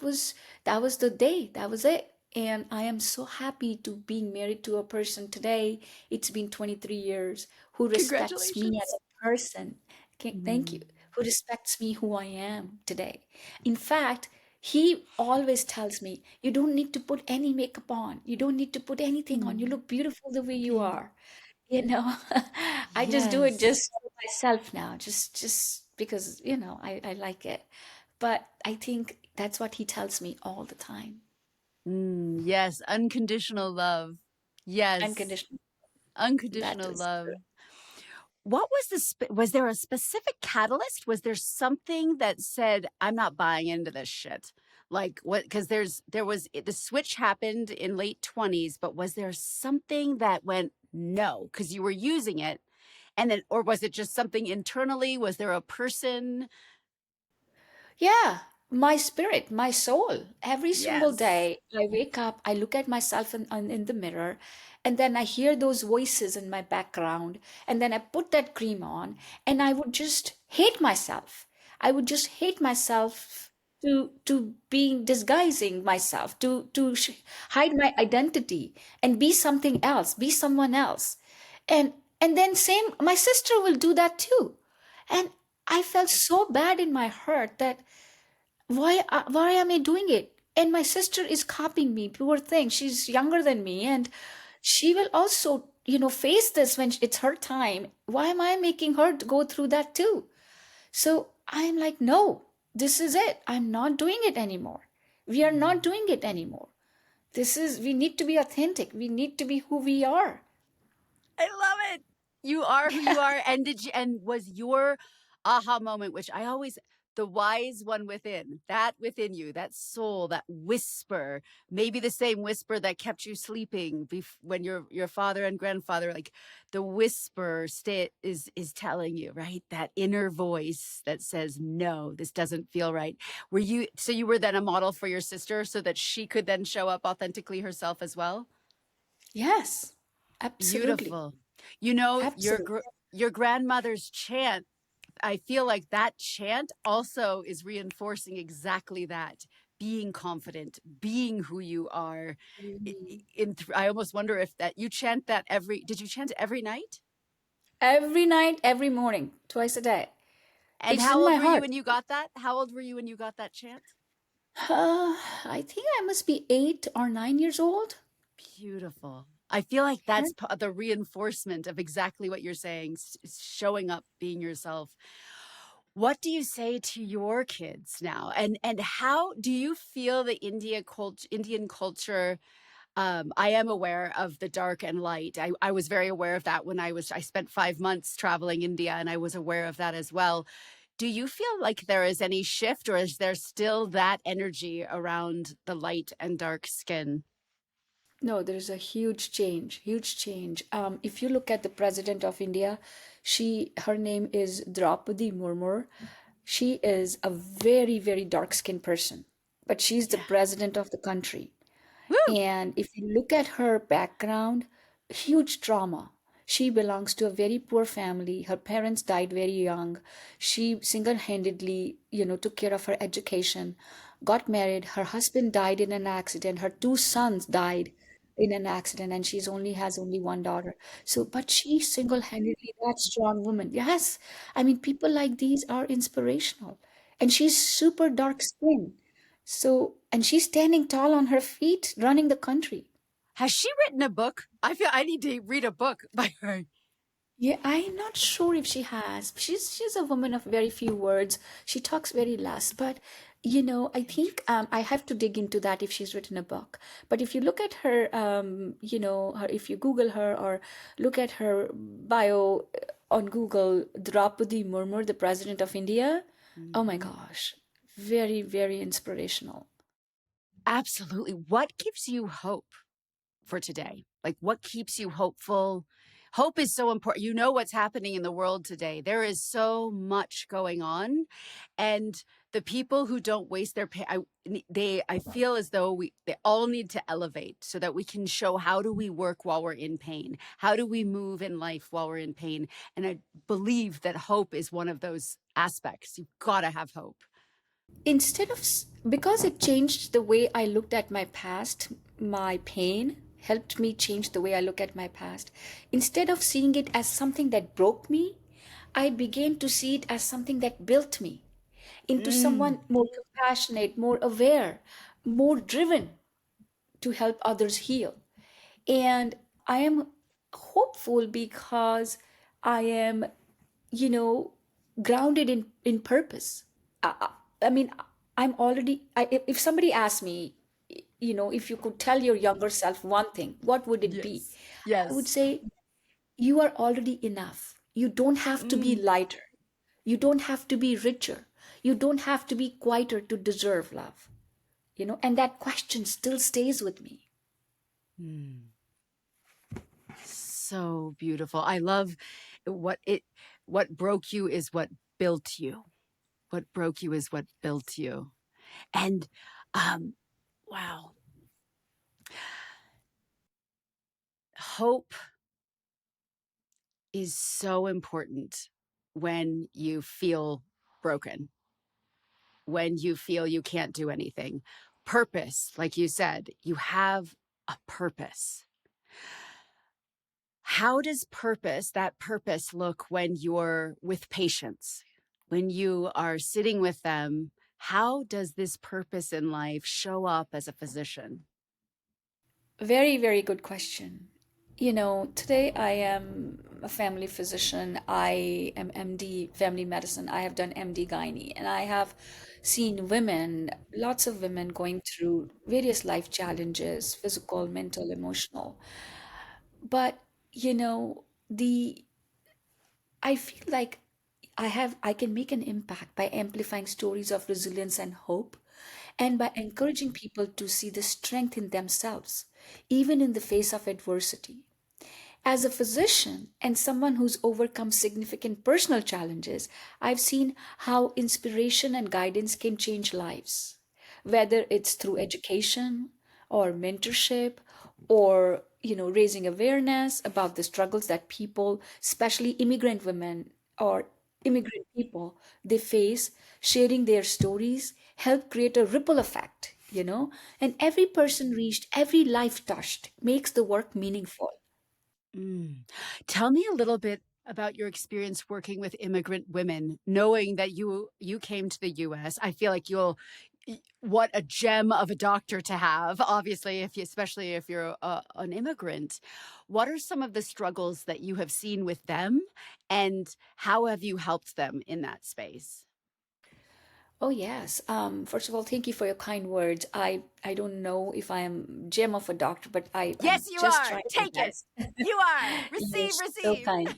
Speaker 2: was the day, that was it. And I am so happy to being married to a person today. It's been 23 years, who respects me as
Speaker 1: Congratulations.
Speaker 2: a person. Okay, thank you.
Speaker 1: Mm,
Speaker 2: Who respects me who I am today. In fact, he always tells me, you don't need to put any makeup on, you don't need to put anything on, you
Speaker 1: mm.
Speaker 2: look beautiful the way you
Speaker 1: Yeah.
Speaker 2: are, you know. I just do it
Speaker 1: Yes.
Speaker 2: just for myself now, just because I like it. But I think that's what he tells me all the time.
Speaker 1: Yes, unconditional love. Yes,
Speaker 2: Unconditional. That
Speaker 1: unconditional
Speaker 2: is
Speaker 1: love. What was was there a specific catalyst? Was there something that said, I'm not buying into this shit? Like what? Because there was the switch happened in late 20s, but was there something that went no because you were using it, and then, or was it just something internally? Was there a person?
Speaker 2: Yeah, my spirit, my soul. Every single
Speaker 1: Yes.
Speaker 2: day, I wake up, I look at myself in the mirror, and then I hear those voices in my background, and then I put that cream on, and I would just hate myself. I would just hate myself to being disguising myself, hide my identity and be something else, be someone else. And then same, my sister will do that too. And I felt so bad in my heart that why am I doing it? And my sister is copying me, poor thing. She's younger than me, and she will also, face this when it's her time. Why am I making her go through that too? So I'm like, no, this is it. I'm not doing it anymore. We are not
Speaker 1: Mm.
Speaker 2: doing it anymore. We need to be authentic. We need to be who we are.
Speaker 1: I love it. You are who you are. And and was your aha moment, which I always, the wise one within, that within you, that soul, that whisper, maybe the same whisper that kept you sleeping when your father and grandfather, like the whisper is telling you, right? That inner voice that says, no, this doesn't feel right. So you were then a model for your sister so that she could then show up authentically herself as well?
Speaker 2: Yes, absolutely.
Speaker 1: Beautiful. You know,
Speaker 2: Absolutely.
Speaker 1: your grandmother's chant, I feel like that chant also is reinforcing exactly that. Being confident, being who you are.
Speaker 2: Mhm.
Speaker 1: I almost wonder if that you chant that did you chant it every night?
Speaker 2: Every night, every morning, twice a day.
Speaker 1: And
Speaker 2: It's
Speaker 1: how
Speaker 2: in
Speaker 1: old
Speaker 2: my
Speaker 1: were you
Speaker 2: heart.
Speaker 1: when you got that? How old were you when you got that chant?
Speaker 2: I think I must be 8 or 9 years old.
Speaker 1: Beautiful. I feel like
Speaker 2: Yeah.
Speaker 1: that's the reinforcement of exactly what you're saying, showing up, being yourself. What do you say to your kids now? And how do you feel the Indian culture? I am aware of the dark and light. I was very aware of that when I spent 5 months traveling India, and I was aware of that as well. Do you feel like there is any shift, or is there still that energy around the light and dark skin?
Speaker 2: No, there's a huge change, huge change. If you look at the president of India, her name is Draupadi Murmu. She is a very, very dark-skinned person, but she's the
Speaker 1: Yeah.
Speaker 2: president of the country.
Speaker 1: Woo!
Speaker 2: And if you look at her background, huge trauma. She belongs to a very poor family. Her parents died very young. She single-handedly, took care of her education, got married. Her husband died in an accident. Her two sons died in an accident, and she's only has only one daughter. So, but she single-handedly, that strong woman. Yes, I mean, people like these are inspirational. And she's super dark skinned. So, and she's standing tall on her feet, running the country.
Speaker 1: Has she written a book? I feel I need to read a book by her.
Speaker 2: Yeah, I'm not sure if she has. She's a woman of very few words. She talks very less, but I think I have to dig into that if she's written a book. But if you look at her, if you Google her or look at her bio on Google, Draupadi Murmu, the President of India, oh my
Speaker 1: Mhm.
Speaker 2: gosh, very, very inspirational.
Speaker 1: Absolutely. What gives you hope for today? Like, what keeps you hopeful? Hope is so important. You know what's happening in the world today. There is so much going on, and the people who don't waste their pay, I feel as though they all need to elevate so that we can show how do we work while we're in pain? How do we move in life while we're in pain? And I believe that hope is one of those aspects. You've got to have hope.
Speaker 2: Because it changed the way I looked at my past, my pain helped me change the way I look at my past. Instead of seeing it as something that broke me, I began to see it as something that built me into
Speaker 1: Mm.
Speaker 2: someone more compassionate, more aware, more driven to help others heal. And I am hopeful because I am, you know, grounded in purpose. I mean, I'm already, if somebody asked me, if you could tell your younger self one thing, what would it be?
Speaker 1: Yes.
Speaker 2: I would
Speaker 1: Yes.
Speaker 2: say, you are already enough. You don't have to be
Speaker 1: Mm.
Speaker 2: lighter. You don't have to be richer. You don't have to be quieter to deserve love. And that question still stays with me.
Speaker 1: Mm. So beautiful. I love what it what broke you is what built you. What broke you is what built you. And um wow, hope is so important when you feel broken, when you feel you can't do anything. Purpose, like you said, you have a purpose. How does that purpose look when you're with patients, when you are sitting with them? How does this purpose in life show up as a physician?
Speaker 2: Very, very good question. Today I am a family physician. I am MD family medicine. I have done MD gynae, and I have seen women, lots of women going through various life challenges, physical, mental, emotional. But, the I feel like I can make an impact by amplifying stories of resilience and hope, and by encouraging people to see the strength in themselves, even in the face of adversity. As a physician and someone who's overcome significant personal challenges, I've seen how inspiration and guidance can change lives, whether it's through education or mentorship or raising awareness about the struggles that people, especially immigrant women or immigrant people, they face. Sharing their stories help create a ripple effect, and every person reached, every life touched makes the work meaningful.
Speaker 1: Mm. Tell me a little bit about your experience working with immigrant women, knowing that you came to the US. I feel like what a gem of a doctor to have, obviously, if you, especially if you're an immigrant. What are some of the struggles that you have seen with them, and how have you helped them in that space?
Speaker 2: Oh yes. First of all, thank you for your kind words. I don't know if I am gem of a doctor, but I'm
Speaker 1: Yes, you
Speaker 2: just
Speaker 1: are.
Speaker 2: trying my
Speaker 1: Take it.
Speaker 2: best.
Speaker 1: You are.
Speaker 2: You're
Speaker 1: Receive,
Speaker 2: so
Speaker 1: receive.
Speaker 2: kind.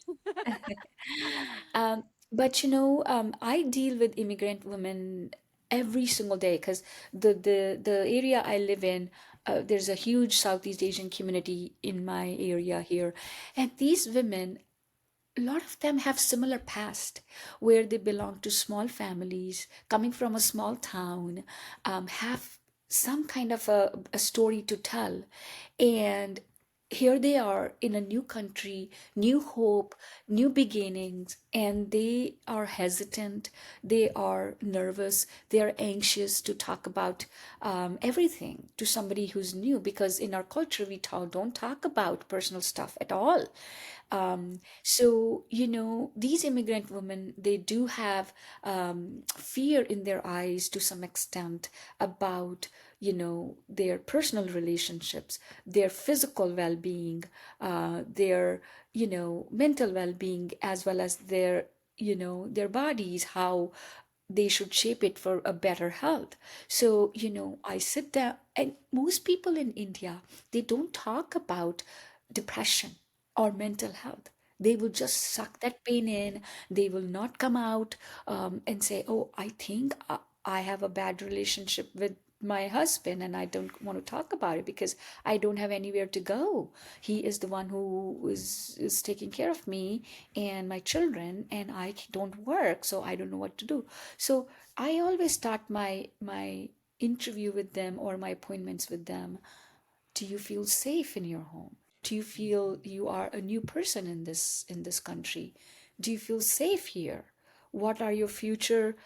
Speaker 2: But I deal with immigrant women every single day because the area I live in, there's a huge Southeast Asian community in my area here, and these women, a lot of them have similar past where they belong to small families coming from a small town, have some kind of a story to tell, and here they are in a new country, new hope, new beginnings, and they are hesitant, they are nervous, they are anxious to talk about everything to somebody who's new, because in our culture don't talk about personal stuff at all. So, these immigrant women, they do have fear in their eyes to some extent about, their personal relationships, their physical well-being, their, mental well-being, as well as their bodies, how they should shape it for a better health. So, I sit down, and most people in India, they don't talk about depression or mental health. They will just suck that pain in. They will not come out and say, "Oh, I think I have a bad relationship with my husband and I don't want to talk about it because I don't have anywhere to go. He is the one who is taking care of me and my children, and I don't work, so I don't know what to do." So I always start my interview with them or my appointments with them. Do you feel safe in your home? Do you feel you are a new person in this country? Do you feel safe here? What are your future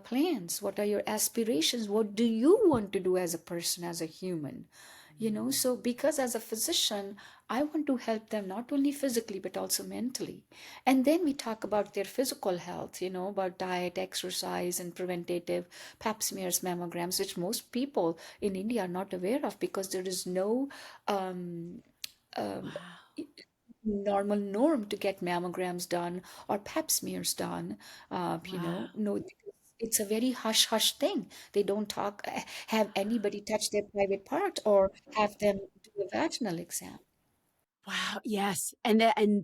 Speaker 2: plans? What are your aspirations? What do you want to do as a person, as a human? So because as a physician, I want to help them not only physically but also mentally. And then we talk about their physical health, about diet, exercise, and preventative pap smears, mammograms, which most people in India are not aware of because there is no um, um,
Speaker 1: Wow.
Speaker 2: normal norm to get mammograms done or pap smears done.
Speaker 1: Wow.
Speaker 2: No, it's a very hush hush thing. They don't have anybody touch their private part or have them do a vaginal exam.
Speaker 1: Wow, yes, and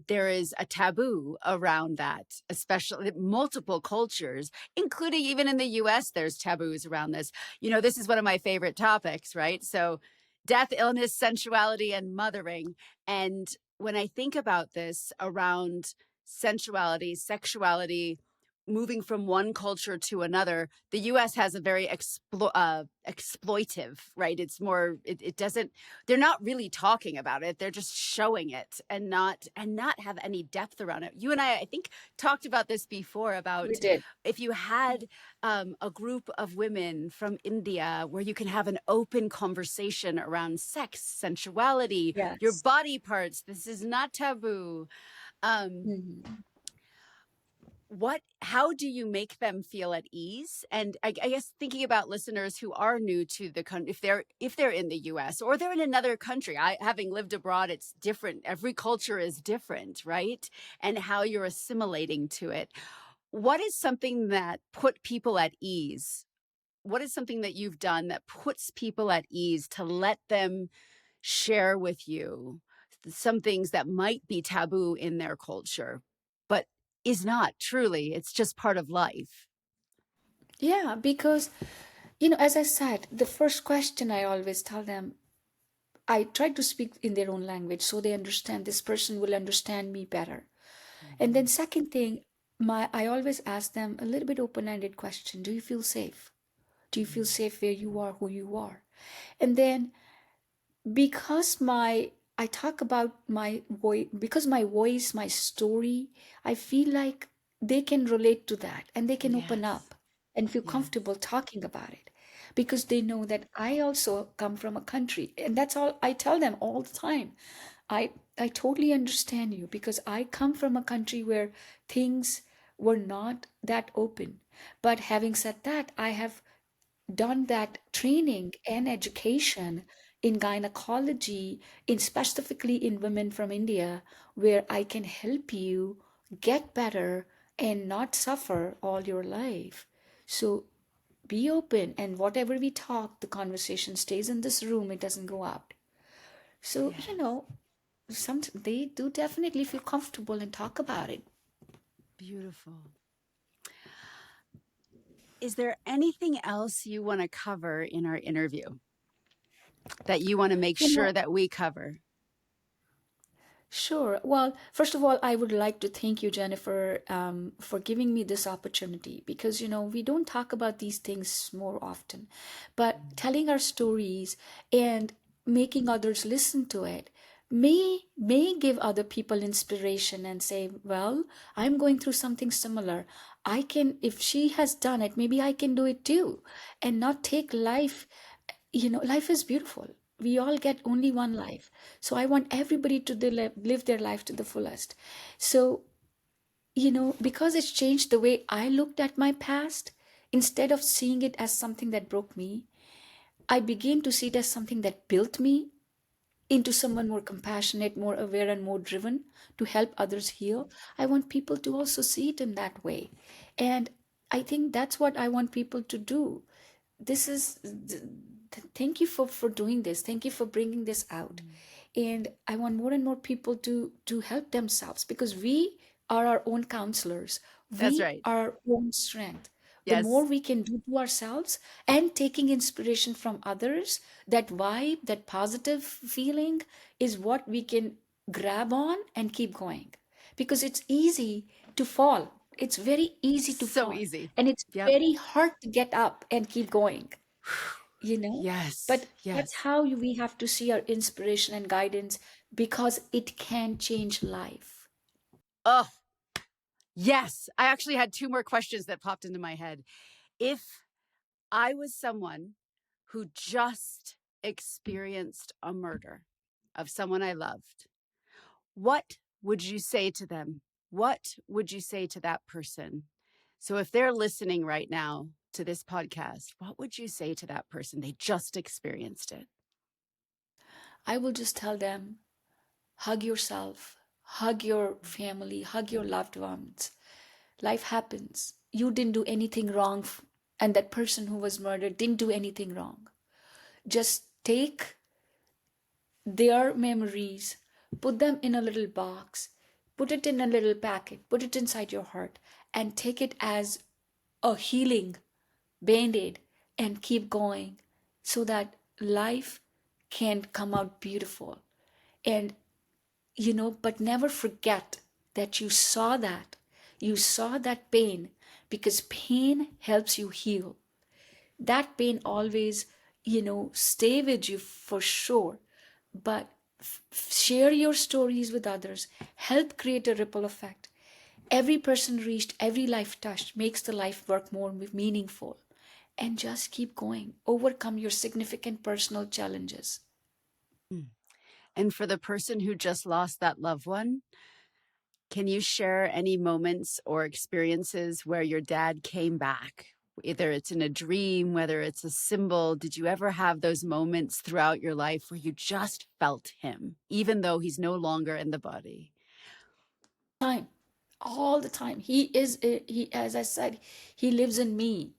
Speaker 1: there is a taboo around that, especially multiple cultures, including even in the US, there's taboos around this. This is one of my favorite topics, right? So, death, illness, sensuality, and mothering. And when I think about this around sensuality, sexuality, moving from one culture to another, the US has a very exploitive, right? It doesn't, they're not really talking about it. They're just showing it and not have any depth around it. You and I think, talked about this before
Speaker 2: We
Speaker 1: about
Speaker 2: did.
Speaker 1: if you had a group of women from India where you can have an open conversation around sex, sensuality, your
Speaker 2: Yes.
Speaker 1: body parts. This is not taboo. Um,
Speaker 2: Mhm.
Speaker 1: how do you make them feel at ease? And I guess thinking about listeners who are new to the country, if they're in the US or they're in another country, I having lived abroad, it's different. Every culture is different, right? And how you're assimilating to it. What is something that put people at ease? What is something that you've done that puts people at ease to let them share with you some things that might be taboo in their culture, but is not truly? It's just part of life.
Speaker 2: Yeah, because, as I said, the first question I always tell them, I try to speak in their own language so they understand this person will understand me better. And then
Speaker 1: Mhm.
Speaker 2: second thing, I always ask them a little bit open-ended question. Do you feel safe? Do you feel
Speaker 1: Mm.
Speaker 2: safe where you are, who you are? And then because my I talk about my voice, because my voice, my story, I feel like they can relate to that and they can open
Speaker 1: Yes.
Speaker 2: up and feel comfortable
Speaker 1: Yes.
Speaker 2: talking about it because they know that I also come from a country, and that's all I tell them all the time. I totally understand you because I come from a country where things were not that open. But having said that, I have done that training and education in gynecology, in specifically in women from India, where I can help you get better and not suffer all your life. So be open, and whatever we talk, the conversation stays in this room, it doesn't go out. So,
Speaker 1: Yes.
Speaker 2: some they do definitely feel comfortable and talk about it.
Speaker 1: Beautiful. Is there anything else you want to cover in our interview that you want to make
Speaker 2: You
Speaker 1: sure
Speaker 2: know,
Speaker 1: that we cover?
Speaker 2: Sure. Well, first of all, I would like to thank you, Jennifer, for giving me this opportunity because, we don't talk about these things more often. But
Speaker 1: Mm.
Speaker 2: telling our stories and making others listen to it may give other people inspiration and say, well, I'm going through something similar. I can, if she has done it, maybe I can do it too. And not take life, life is beautiful. We all get only one life. So I want everybody to live their life to the fullest. So, because it's changed the way I looked at my past, instead of seeing it as something that broke me, I begin to see it as something that built me into someone more compassionate, more aware, and more driven to help others heal. I want people to also see it in that way. And I think that's what I want people to do. This is thank you for doing this, thank you for bringing this out.
Speaker 1: Mm.
Speaker 2: And I want more and more people to help themselves because we are our own counselors,
Speaker 1: That's
Speaker 2: we
Speaker 1: right.
Speaker 2: are our own strength. The more
Speaker 1: Yes.
Speaker 2: we can do to ourselves and taking inspiration from others, that vibe, that positive feeling is what we can grab on and keep going, because it's easy to fall, it's very easy to
Speaker 1: So
Speaker 2: fall,
Speaker 1: easy.
Speaker 2: and it's
Speaker 1: Yep.
Speaker 2: very hard to get up and keep going, you know
Speaker 1: Yes.
Speaker 2: but that's
Speaker 1: Yes.
Speaker 2: how we have to see our inspiration and guidance, because it can change life.
Speaker 1: Oh, yes. I actually had two more questions that popped into my head. If I was someone who just experienced a murder of someone I loved, what would you say to them? What would you say to that person? So if they're listening right now to this podcast, what would you say to that person? They just experienced it.
Speaker 2: I will just tell them, hug yourself, hug your family, hug your loved ones. Life happens. You didn't do anything wrong, and that person who was murdered didn't do anything wrong. Just take their memories, put them in a little box, put it in a little packet, put it inside your heart, and take it as a healing band aid and keep going so that life can come out beautiful. And, but never forget that you saw that pain, because pain helps you heal. That pain always, stay with you for sure. But share your stories with others, help create a ripple effect. Every person reached, every life touched makes the life work more meaningful. And just keep going, overcome your significant personal challenges.
Speaker 1: Mm. And for the person who just lost that loved one, Can you share any moments or experiences where your dad came back? Either it's in a dream, whether it's a symbol. Did you ever have those moments throughout your life where you just felt him, even though he's no longer in the body?
Speaker 2: Time, all the time. He, as I said, he lives in me.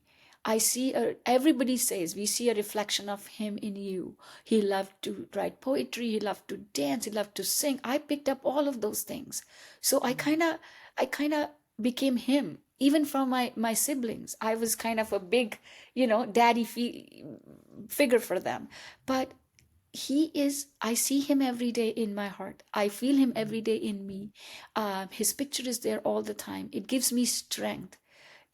Speaker 2: Everybody says we see a reflection of him in you. He loved to write poetry, he loved to dance, he loved to sing. I picked up all of those things. So I kind of became him. Even from my siblings, I was kind of a big, daddy figure for them. But I see him every day in my heart. I feel him every day in me. His picture is there all the time. It gives me strength.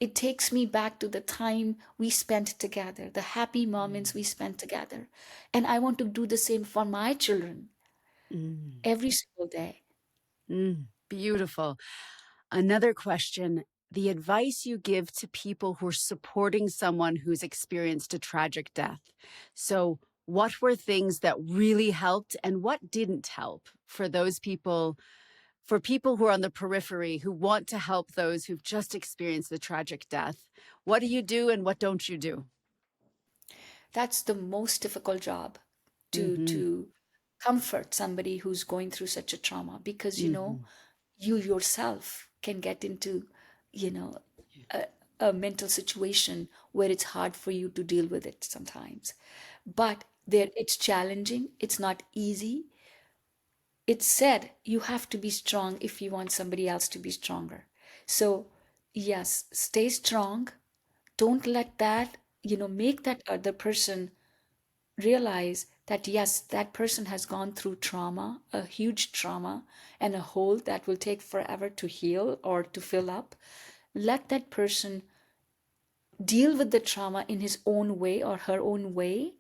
Speaker 2: It takes me back to the time we spent together, the happy moments we spent together. And I want to do the same for my children
Speaker 1: Mm.
Speaker 2: every single day.
Speaker 1: Beautiful. Another question. The advice you give to people who are supporting someone who's experienced a tragic death. So, what were things that really helped and what didn't help for those people, for people who are on the periphery who want to help those who've just experienced the tragic death? What do you do and what don't you do?
Speaker 2: That's the most difficult job to
Speaker 1: Mm-hmm.
Speaker 2: to comfort somebody who's going through such a trauma because
Speaker 1: Mm-hmm.
Speaker 2: you yourself can get into you know a, a mental situation where it's hard for you to deal with it sometimes, but there it's challenging, it's not easy. It's said you have to be strong if you want somebody else to be stronger. So yes, stay strong. Don't let that make that other person realize that yes, that person has gone through trauma, a huge trauma, and a hole that will take forever to heal or to fill up. Let that person deal with the trauma in his own way or her own way,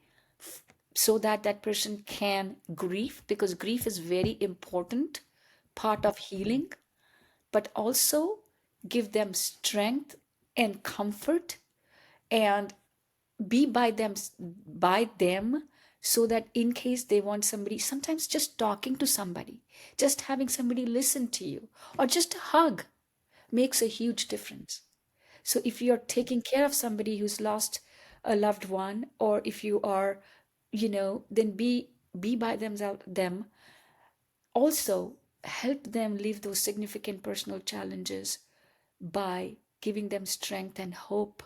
Speaker 2: so that that person can grieve, because grief is very important part of healing, but also give them strength and comfort, and be by them, so that in case they want somebody, sometimes just talking to somebody, just having somebody listen to you, or just a hug makes a huge difference. So if you're taking care of somebody who's lost a loved one, or if you are, then be by them. Also help them live those significant personal challenges by giving them strength and hope,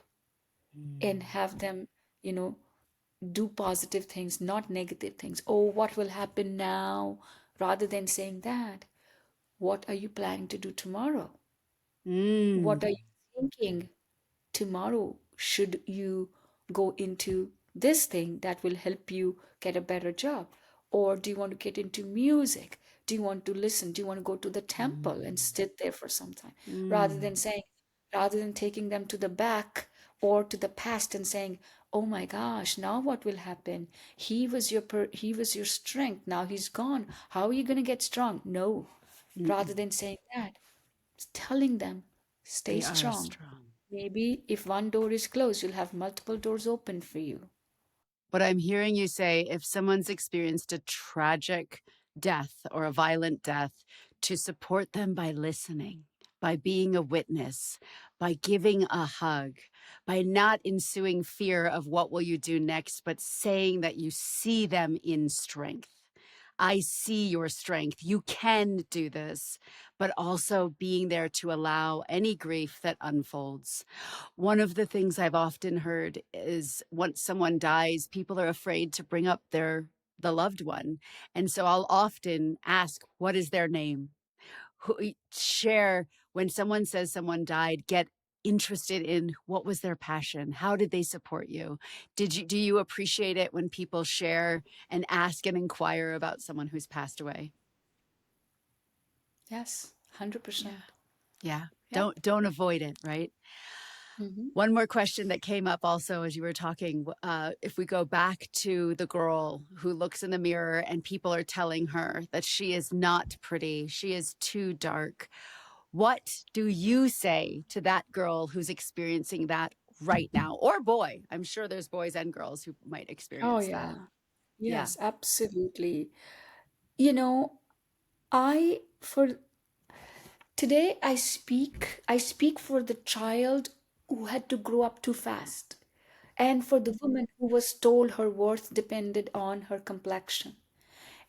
Speaker 2: and have them, you know, do positive things, not negative things. Oh, what will happen now? Rather than saying that, what are you planning to do tomorrow?
Speaker 1: Mm.
Speaker 2: What are you thinking tomorrow? Should you go into this thing that will help you get a better job? Or do you want to get into music? Do you want to listen? Do you want to go to the temple and
Speaker 1: Mm.
Speaker 2: sit there for some time? Rather than
Speaker 1: Mm.
Speaker 2: saying, rather than taking them to the back or to the past and saying, "Oh my gosh, now what will happen? He was your strength. Now he's gone. How are you going to get strong?" No. Rather
Speaker 1: Mm-mm.
Speaker 2: than saying that, telling them, "Stay
Speaker 1: They are
Speaker 2: strong.
Speaker 1: strong.
Speaker 2: Maybe if one door is closed, you'll have multiple doors open for you."
Speaker 1: What I'm hearing you say, if someone's experienced a tragic death or a violent death, to support them by listening, by being a witness, by giving a hug, by not ensuing fear of what will you do next, but saying that you see them in strength. I see your strength. You can do this, but also being there to allow any grief that unfolds. One of the things I've often heard is once someone dies, people are afraid to bring up the loved one. And so I'll often ask, what is their name? Share when someone says someone died, get interested in what was their passion? How did they support you? Do you appreciate it when people share and ask and inquire about someone who's passed away?
Speaker 2: Yes,
Speaker 1: Yeah.
Speaker 2: 100%.
Speaker 1: Yeah.
Speaker 2: Yep.
Speaker 1: Don't avoid it, right?
Speaker 2: Hmm.
Speaker 1: One more question that came up also as you were talking. If we go back to the girl who looks in the mirror and people are telling her that she is not pretty, she is too dark. What do you say to that girl who's experiencing that right now? Or boy, I'm sure there's boys and girls who might
Speaker 2: Oh,
Speaker 1: experience that.
Speaker 2: yeah.
Speaker 1: Yeah.
Speaker 2: Yes, absolutely. You know, I, for Today I speak for the child who had to grow up too fast, and for the woman who was told her worth depended on her complexion,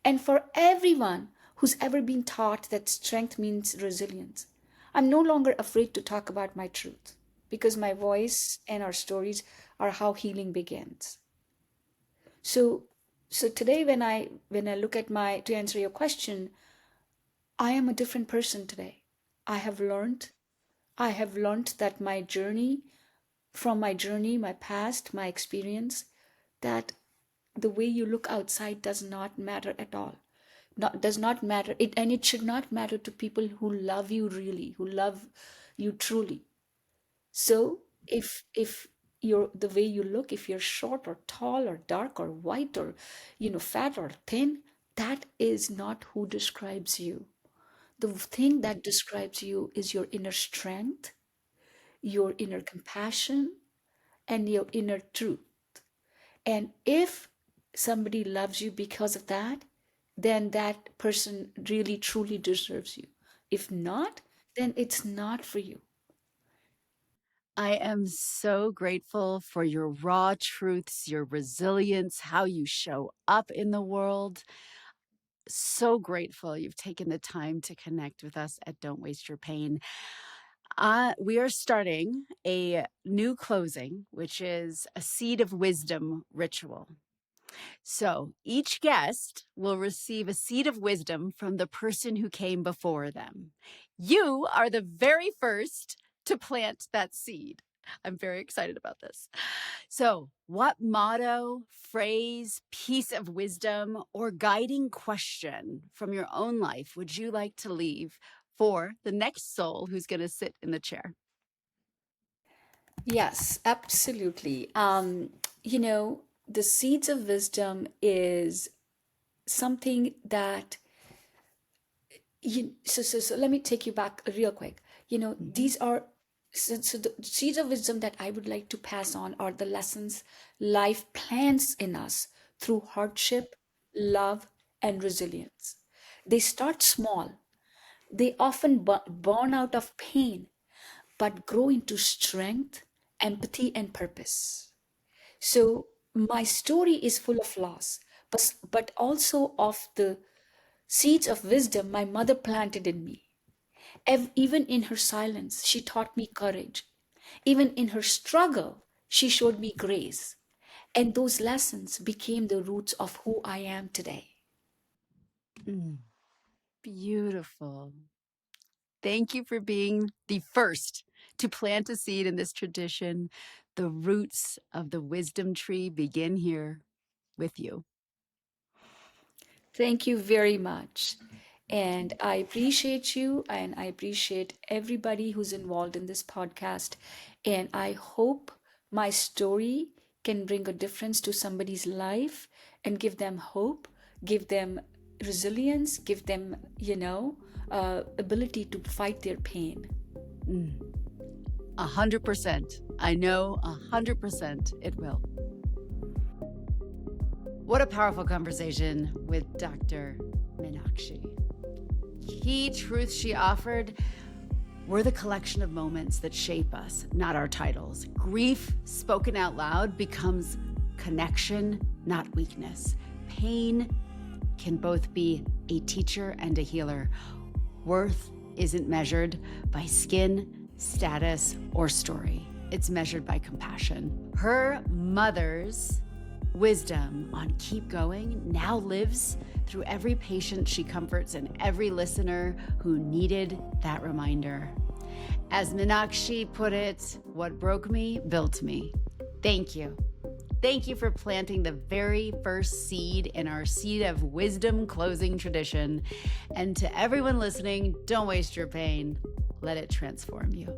Speaker 2: and for everyone who's ever been taught that strength means resilience. I'm no longer afraid to talk about my truth because my voice and our stories are how healing begins. So so today when I look at my to answer your question, I am a different person today. I have learned I have learned that from my journey, my past, my experience, that the way you look outside does not matter at all. Not does not matter. It should not matter to people who love you really, who love you truly. So if you're the way you look, if you're short or tall or dark or white or fat or thin, that is not who describes you. The thing that describes you is your inner strength, your inner compassion, and your inner truth. And if somebody loves you because of that, then that person really truly deserves you. If not, then it's not for you.
Speaker 1: I am so grateful for your raw truths, your resilience, how you show up in the world. So grateful you've taken the time to connect with us at Don't Waste Your Pain. We are starting a new closing, which is a seed of wisdom ritual. So each guest will receive a seed of wisdom from the person who came before them. You are the very first to plant that seed. I'm very excited about this. So, what motto, phrase, piece of wisdom, or guiding question from your own life would you like to leave for the next soul who's going to sit in the chair?
Speaker 2: Yes, absolutely. The seeds of wisdom is something that so let me take you back real quick.
Speaker 1: Mhm.
Speaker 2: These are so the seeds of wisdom that I would like to pass on are the lessons life plants in us through hardship, love, and resilience. They start small. They often born out of pain, but grow into strength, empathy, and purpose. So my story is full of loss, but also of the seeds of wisdom my mother planted in me. Even in her silence, she taught me courage. Even in her struggle, she showed me grace. And those lessons became the roots of who I am today.
Speaker 1: Mm, beautiful. Thank you for being the first to plant a seed in this tradition. The roots of the wisdom tree begin here with you.
Speaker 2: Thank you very much. And I appreciate you and I appreciate everybody who's involved in this podcast. And I hope my story can bring a difference to somebody's life and give them hope, give them resilience, give them, ability to fight their pain.
Speaker 1: Mm, 100%. I know 100% it will. What a powerful conversation with Dr. Meenakshi. Key truths she offered were the collection of moments that shape us, not our titles. Grief spoken out loud becomes connection, not weakness. Pain can both be a teacher and a healer. Worth isn't measured by skin, status, or story. It's measured by compassion. Her mother's wisdom on keep going now lives through every patient she comforts and every listener who needed that reminder. As Meenakshi put it, what broke me built me. Thank you. Thank you for planting the very first seed in our Seed of Wisdom closing tradition. And to everyone listening, don't waste your pain. Let it transform you.